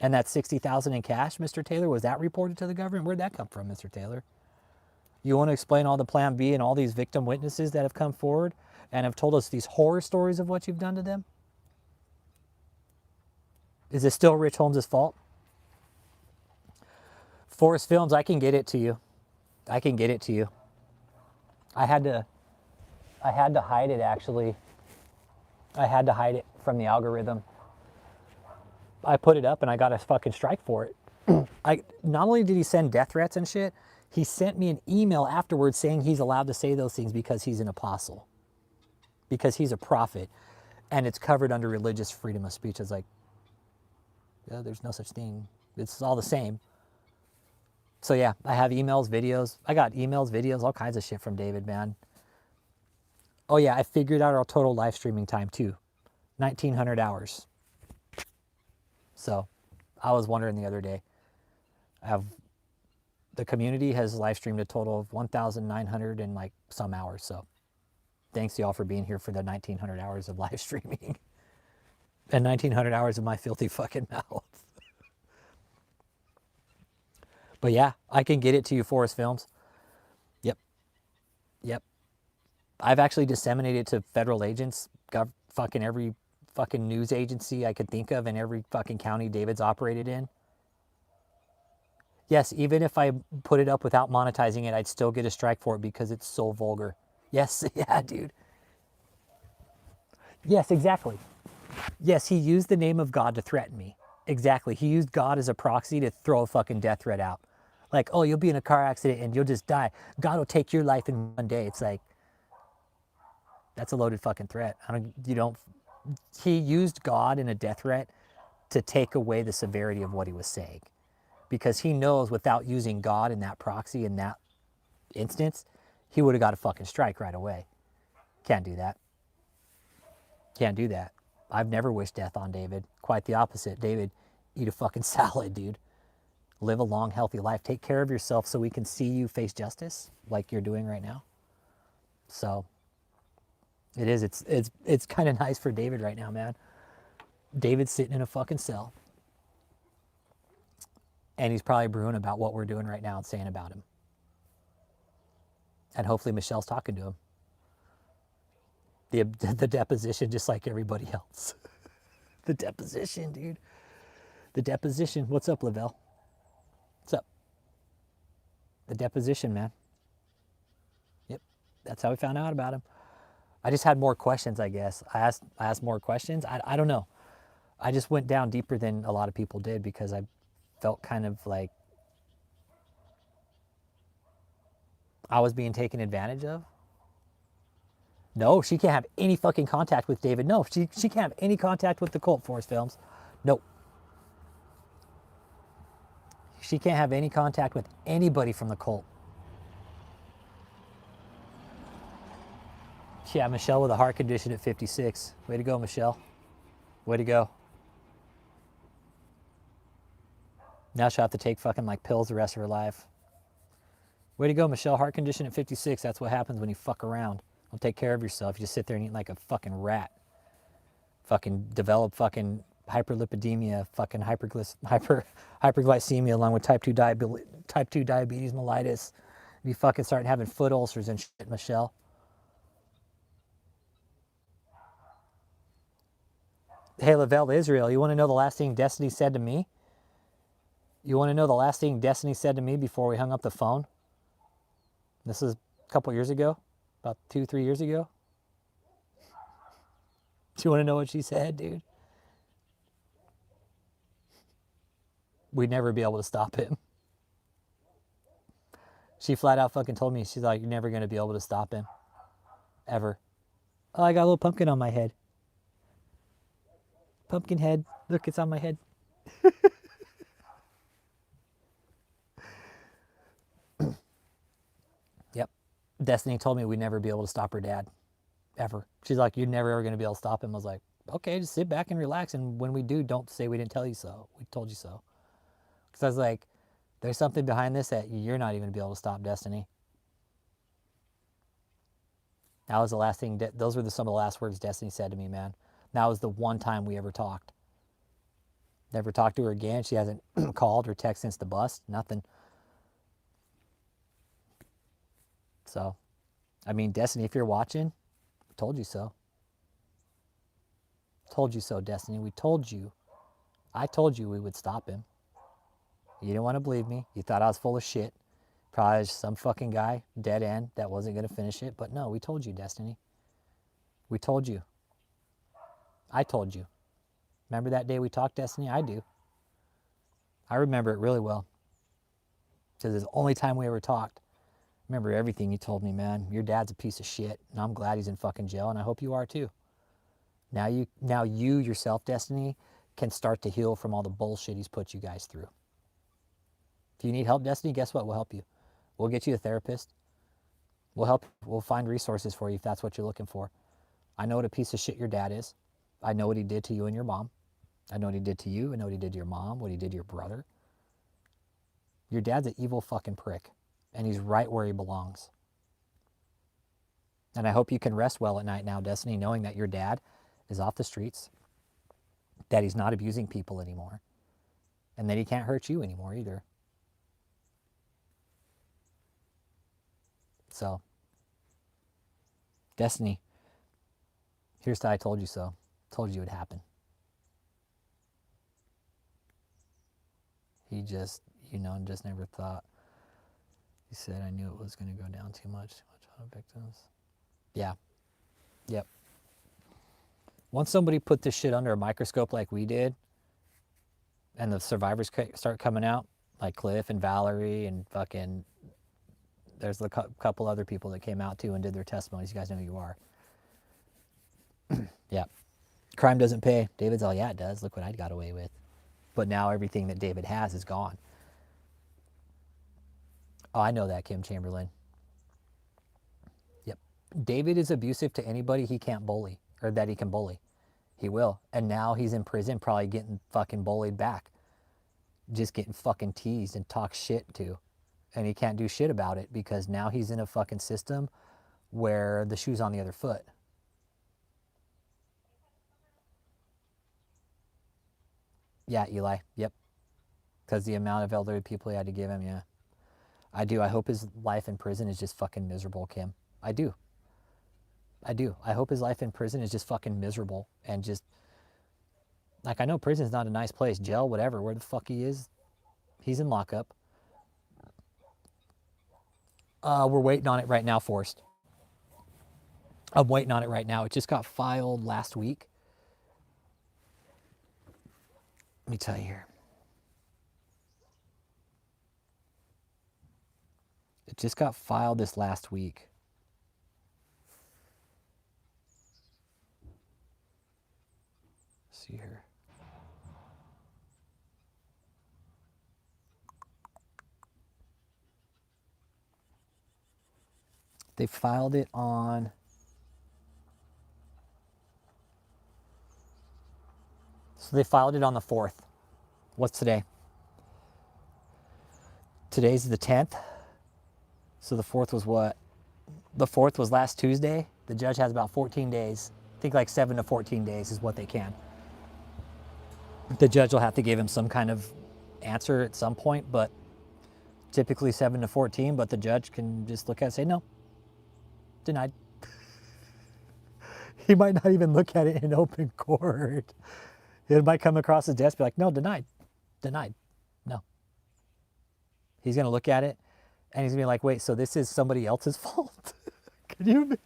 Speaker 1: And that $60,000 in cash, Mr. Taylor, was that reported to the government? Where'd that come from, Mr. Taylor? You want to explain all the Plan B and all these victim witnesses that have come forward and have told us these horror stories of what you've done to them? Is it still Rich Holmes' fault? Forest Films, I can get it to you. I can get it to you. I had to hide it, actually. I had to hide it from the algorithm. I put it up and I got a fucking strike for it. Not only did he send death threats and shit, he sent me an email afterwards saying he's allowed to say those things because he's an apostle, because he's a prophet, and it's covered under religious freedom of speech. It's like, yeah, there's no such thing. It's all the same. So yeah, I have emails, videos. I got emails, videos, all kinds of shit from David, man. Oh yeah, I figured out our total live streaming time too. 1,900 hours. So I was wondering the other day, the community has live streamed a total of 1,900 and like some hours. So thanks y'all for being here for the 1,900 hours of live streaming and 1,900 hours of my filthy fucking mouth. But yeah, I can get it to you, Forest Films. Yep. I've actually disseminated it to federal agents, fucking every fucking news agency I could think of in every fucking county David's operated in. Yes, even if I put it up without monetizing it, I'd still get a strike for it because it's so vulgar. Yes, yeah, dude. Yes, exactly. Yes, he used the name of God to threaten me. Exactly. He used God as a proxy to throw a fucking death threat out. Like, oh, you'll be in a car accident and you'll just die. God will take your life in one day. It's like, that's a loaded fucking threat. He used God in a death threat to take away the severity of what he was saying. Because he knows without using God in that proxy in that instance, he would have got a fucking strike right away. Can't do that. Can't do that. I've never wished death on David. Quite the opposite. David, eat a fucking salad, dude. Live a long, healthy life. Take care of yourself so we can see you face justice like you're doing right now. So it is. It's kind of nice for David right now, man. David's sitting in a fucking cell. And he's probably brewing about what we're doing right now and saying about him. And hopefully Michelle's talking to him. The deposition, just like everybody else. The deposition, dude. The deposition. What's up, Lavelle? What's up? The deposition, man. Yep. That's how we found out about him. I just had more questions, I guess. I asked more questions. I don't know. I just went down deeper than a lot of people did because I felt kind of like I was being taken advantage of. No, she can't have any fucking contact with David. No, she can't have any contact with the cult, Forest Films. Nope. She can't have any contact with anybody from the cult. Yeah, Michelle with a heart condition at 56. Way to go, Michelle. Way to go. Now she'll have to take fucking like pills the rest of her life. Way to go, Michelle. Heart condition at 56. That's what happens when you fuck around. Don't take care of yourself. You just sit there and eat like a fucking rat. Fucking develop fucking hyperlipidemia, fucking hyperglycemia along with type 2 diabetes mellitus. You fucking start having foot ulcers and shit, Michelle. Hey, Lavelle Israel, you want to know the last thing Destiny said to me? You want to know the last thing Destiny said to me before we hung up the phone? This is a couple years ago, about 2, 3 years ago. Do you want to know what she said, dude? We'd never be able to stop him. She flat out fucking told me, she's like, you're never going to be able to stop him. Ever. Oh, I got a little pumpkin on my head. Pumpkin head. Look, it's on my head. Yep. Destiny told me we'd never be able to stop her dad. Ever. She's like, you're never ever going to be able to stop him. I was like, okay, just sit back and relax. And when we do, don't say we didn't tell you so. We told you so. Because I was like, there's something behind this that you're not even going to be able to stop, Destiny. That was the last thing. Those were some of the last words Destiny said to me, man. That was the one time we ever talked. Never talked to her again. She hasn't called or texted since the bust. Nothing. So, I mean, Destiny, if you're watching, told you so. Told you so, Destiny. We told you. I told you we would stop him. You didn't want to believe me. You thought I was full of shit. Probably some fucking guy, dead end, that wasn't going to finish it. But no, we told you, Destiny. We told you. I told you. Remember that day we talked, Destiny? I do. I remember it really well. Because it's the only time we ever talked. Remember everything you told me, man. Your dad's a piece of shit, and I'm glad he's in fucking jail, and I hope you are too. Now you yourself, Destiny, can start to heal from all the bullshit he's put you guys through. If you need help, Destiny, guess what? We'll help you. We'll get you a therapist. We'll help. We'll find resources for you if that's what you're looking for. I know what a piece of shit your dad is. I know what he did to you and your mom. I know what he did to you. I know what he did to your mom, what he did to your brother. Your dad's an evil fucking prick, and he's right where he belongs. And I hope you can rest well at night now, Destiny, knowing that your dad is off the streets, that he's not abusing people anymore, and that he can't hurt you anymore either. So, Destiny, here's to I told you so. Told you it would happen. He just, just never thought. He said, I knew it was going to go down too much on victims. Yeah. Yep. Once somebody put this shit under a microscope like we did, and the survivors start coming out, like Cliff and Valerie and fucking, there's a couple other people that came out too and did their testimonies. You guys know who you are. Yeah. Crime doesn't pay. David's all, yeah, it does. Look what I got away with. But now everything that David has is gone. Oh, I know that, Kim Chamberlain. Yep. David is abusive to anybody he can't bully, or that he can bully. He will. And now he's in prison probably getting fucking bullied back. Just getting fucking teased and talked shit to. And he can't do shit about it because now he's in a fucking system where the shoe's on the other foot. Yeah, Eli. Yep. Because the amount of elderly people he had to give him, yeah. I do. I hope his life in prison is just fucking miserable, Kim. I do. I do. I hope his life in prison is just fucking miserable and just, like, I know prison's not a nice place, jail, whatever, where the fuck he is, he's in lockup. We're waiting on it right now, Forrest. I'm waiting on it right now. It just got filed last week. Let me tell you here. It just got filed this last week. Let's see here. They filed it on the 4th. What's today? Today's the 10th. So the 4th was what? The 4th was last Tuesday. The judge has about 14 days. I think like 7 to 14 days is what they can. The judge will have to give him some kind of answer at some point, but typically 7 to 14, but the judge can just look at it and say, no, denied. He might not even look at it in open court. It might come across his desk, be like, no, denied, denied, no. He's gonna look at it, and he's gonna be like, wait, so this is somebody else's fault? Can you imagine?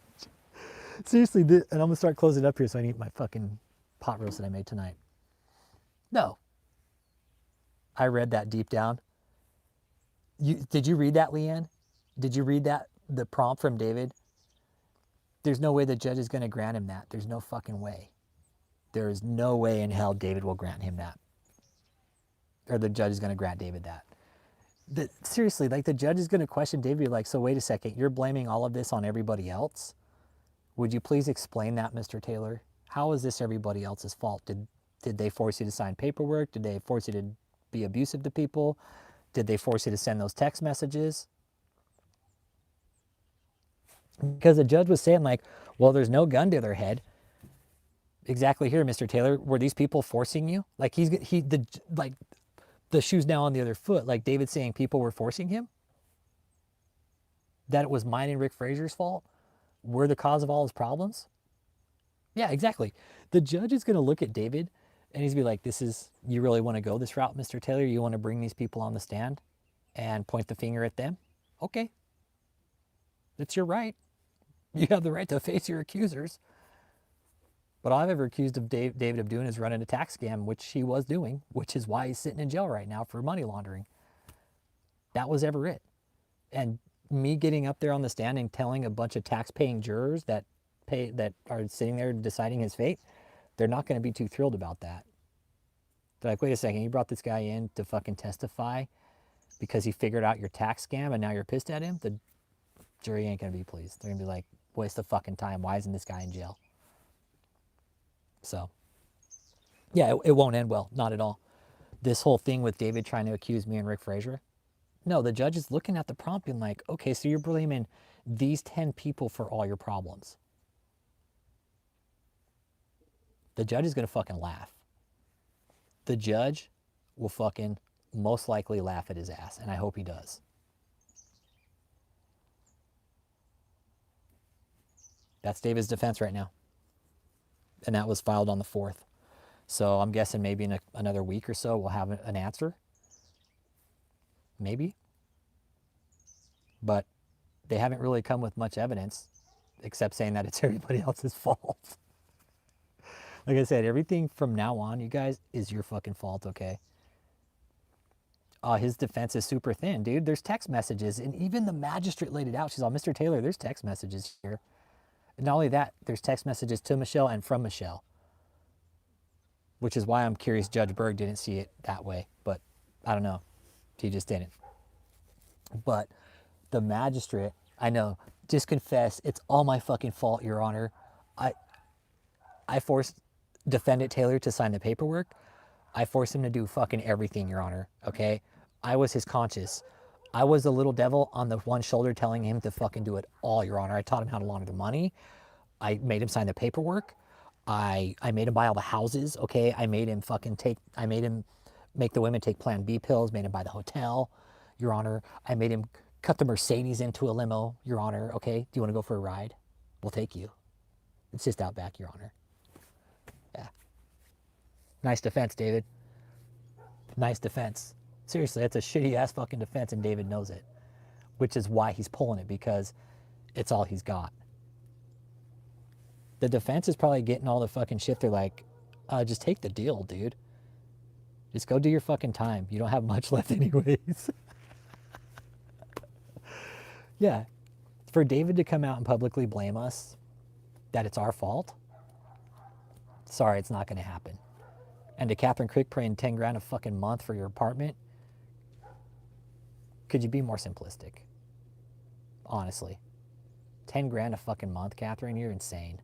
Speaker 1: Seriously, and I'm gonna start closing up here so I can eat my fucking pot roast that I made tonight. No, I read that deep down. Did you read that, Leanne? Did you read that, the prompt from David? There's no way the judge is going to grant him that. There's no fucking way. There is no way in hell David will grant him that. Or the judge is going to grant David that. Seriously, like the judge is going to question David, like, so wait a second, you're blaming all of this on everybody else? Would you please explain that, Mr. Taylor? How is this everybody else's fault? Did they force you to sign paperwork? Did they force you to be abusive to people? Did they force you to send those text messages? Because the judge was saying like, well, there's no gun to their head. Exactly here, Mr. Taylor. Were these people forcing you? Like the shoe's now on the other foot. Like David's saying people were forcing him? That it was mine and Rick Fraser's fault? We're the cause of all his problems? Yeah, exactly. The judge is going to look at David and he's going to be like, you really want to go this route, Mr. Taylor? You want to bring these people on the stand and point the finger at them? Okay. It's your right. You have the right to face your accusers. But all I've ever accused of David of doing is running a tax scam, which he was doing, which is why he's sitting in jail right now for money laundering. That was ever it. And me getting up there on the stand and telling a bunch of tax-paying jurors that are sitting there deciding his fate, they're not going to be too thrilled about that. They're like, wait a second, you brought this guy in to fucking testify because he figured out your tax scam and now you're pissed at him? The jury ain't going to be pleased. They're going to be like, waste of fucking time. Why isn't this guy in jail? So, yeah, it won't end well. Not at all. This whole thing with David trying to accuse me and Rick Fraser. No, the judge is looking at the prompt and like, okay, so you're blaming these 10 people for all your problems. The judge is going to fucking laugh. The judge will fucking most likely laugh at his ass, and I hope he does. That's David's defense right now. And that was filed on the 4th. So I'm guessing maybe in another week or so we'll have an answer. Maybe. But they haven't really come with much evidence except saying that it's everybody else's fault. Like I said, everything from now on, you guys, is your fucking fault, okay? His defense is super thin, dude. There's text messages, and even the magistrate laid it out. She's all, Mr. Taylor, there's text messages here. And not only that, there's text messages to Michelle and from Michelle, which is why I'm curious Judge Berg didn't see it that way, but I don't know. He just didn't. But the magistrate, I know, just confess, it's all my fucking fault, Your Honor. I forced defendant Taylor to sign the paperwork. I forced him to do fucking everything, Your Honor, okay? I was his conscience. I was the little devil on the one shoulder telling him to fucking do it all, Your Honor. I taught him how to launder the money. I made him sign the paperwork. I made him buy all the houses, okay? I made him make the women take Plan B pills, made him buy the hotel, Your Honor. I made him cut the Mercedes into a limo, Your Honor, okay? Do you want to go for a ride? We'll take you. It's just out back, Your Honor. Yeah. Nice defense, David. Nice defense. Seriously, that's a shitty ass fucking defense, and David knows it, which is why he's pulling it, because it's all he's got. The defense is probably getting all the fucking shit. They're like, just take the deal, dude. Just go do your fucking time. You don't have much left anyways. Yeah. For David to come out and publicly blame us that it's our fault, sorry, it's not going to happen. And to Catherine Crick paying 10 grand a fucking month for your apartment, could you be more simplistic? Honestly. 10 grand a fucking month, Catherine, you're insane.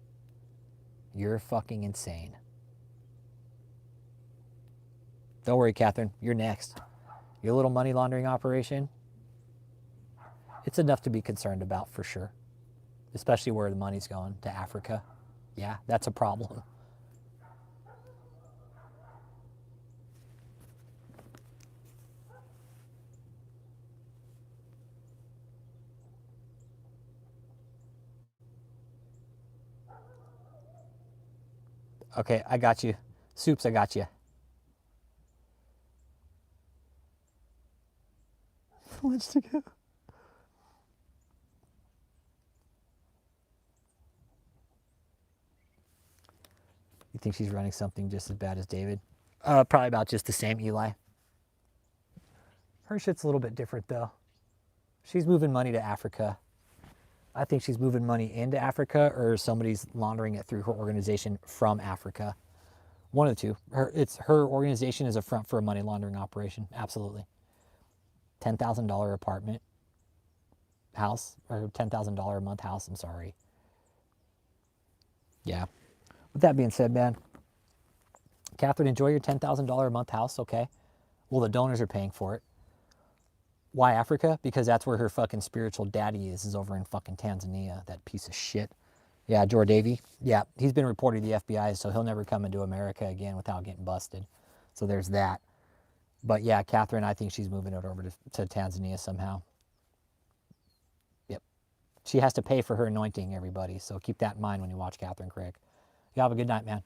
Speaker 1: You're fucking insane. Don't worry, Catherine, you're next. Your little money laundering operation, it's enough to be concerned about for sure. Especially where the money's going, to Africa. Yeah, that's a problem. Okay, I got you. Soups, I got you. Let's go. You think she's running something just as bad as David? Probably about just the same, Eli. Her shit's a little bit different, though. She's moving money to Africa. I think she's moving money into Africa, or somebody's laundering it through her organization from Africa. One of the two. Her organization is a front for a money laundering operation. Absolutely. $10,000 apartment house, or $10,000 a month house. I'm sorry. Yeah. With that being said, man, Catherine, enjoy your $10,000 a month house, okay? Well, the donors are paying for it. Why Africa? Because that's where her fucking spiritual daddy is over in fucking Tanzania, that piece of shit. Yeah, George Davey. Yeah, he's been reported to the FBI, so he'll never come into America again without getting busted. So there's that. But yeah, Catherine, I think she's moving it over to Tanzania somehow. Yep. She has to pay for her anointing, everybody. So keep that in mind when you watch Catherine Craig. You have a good night, man.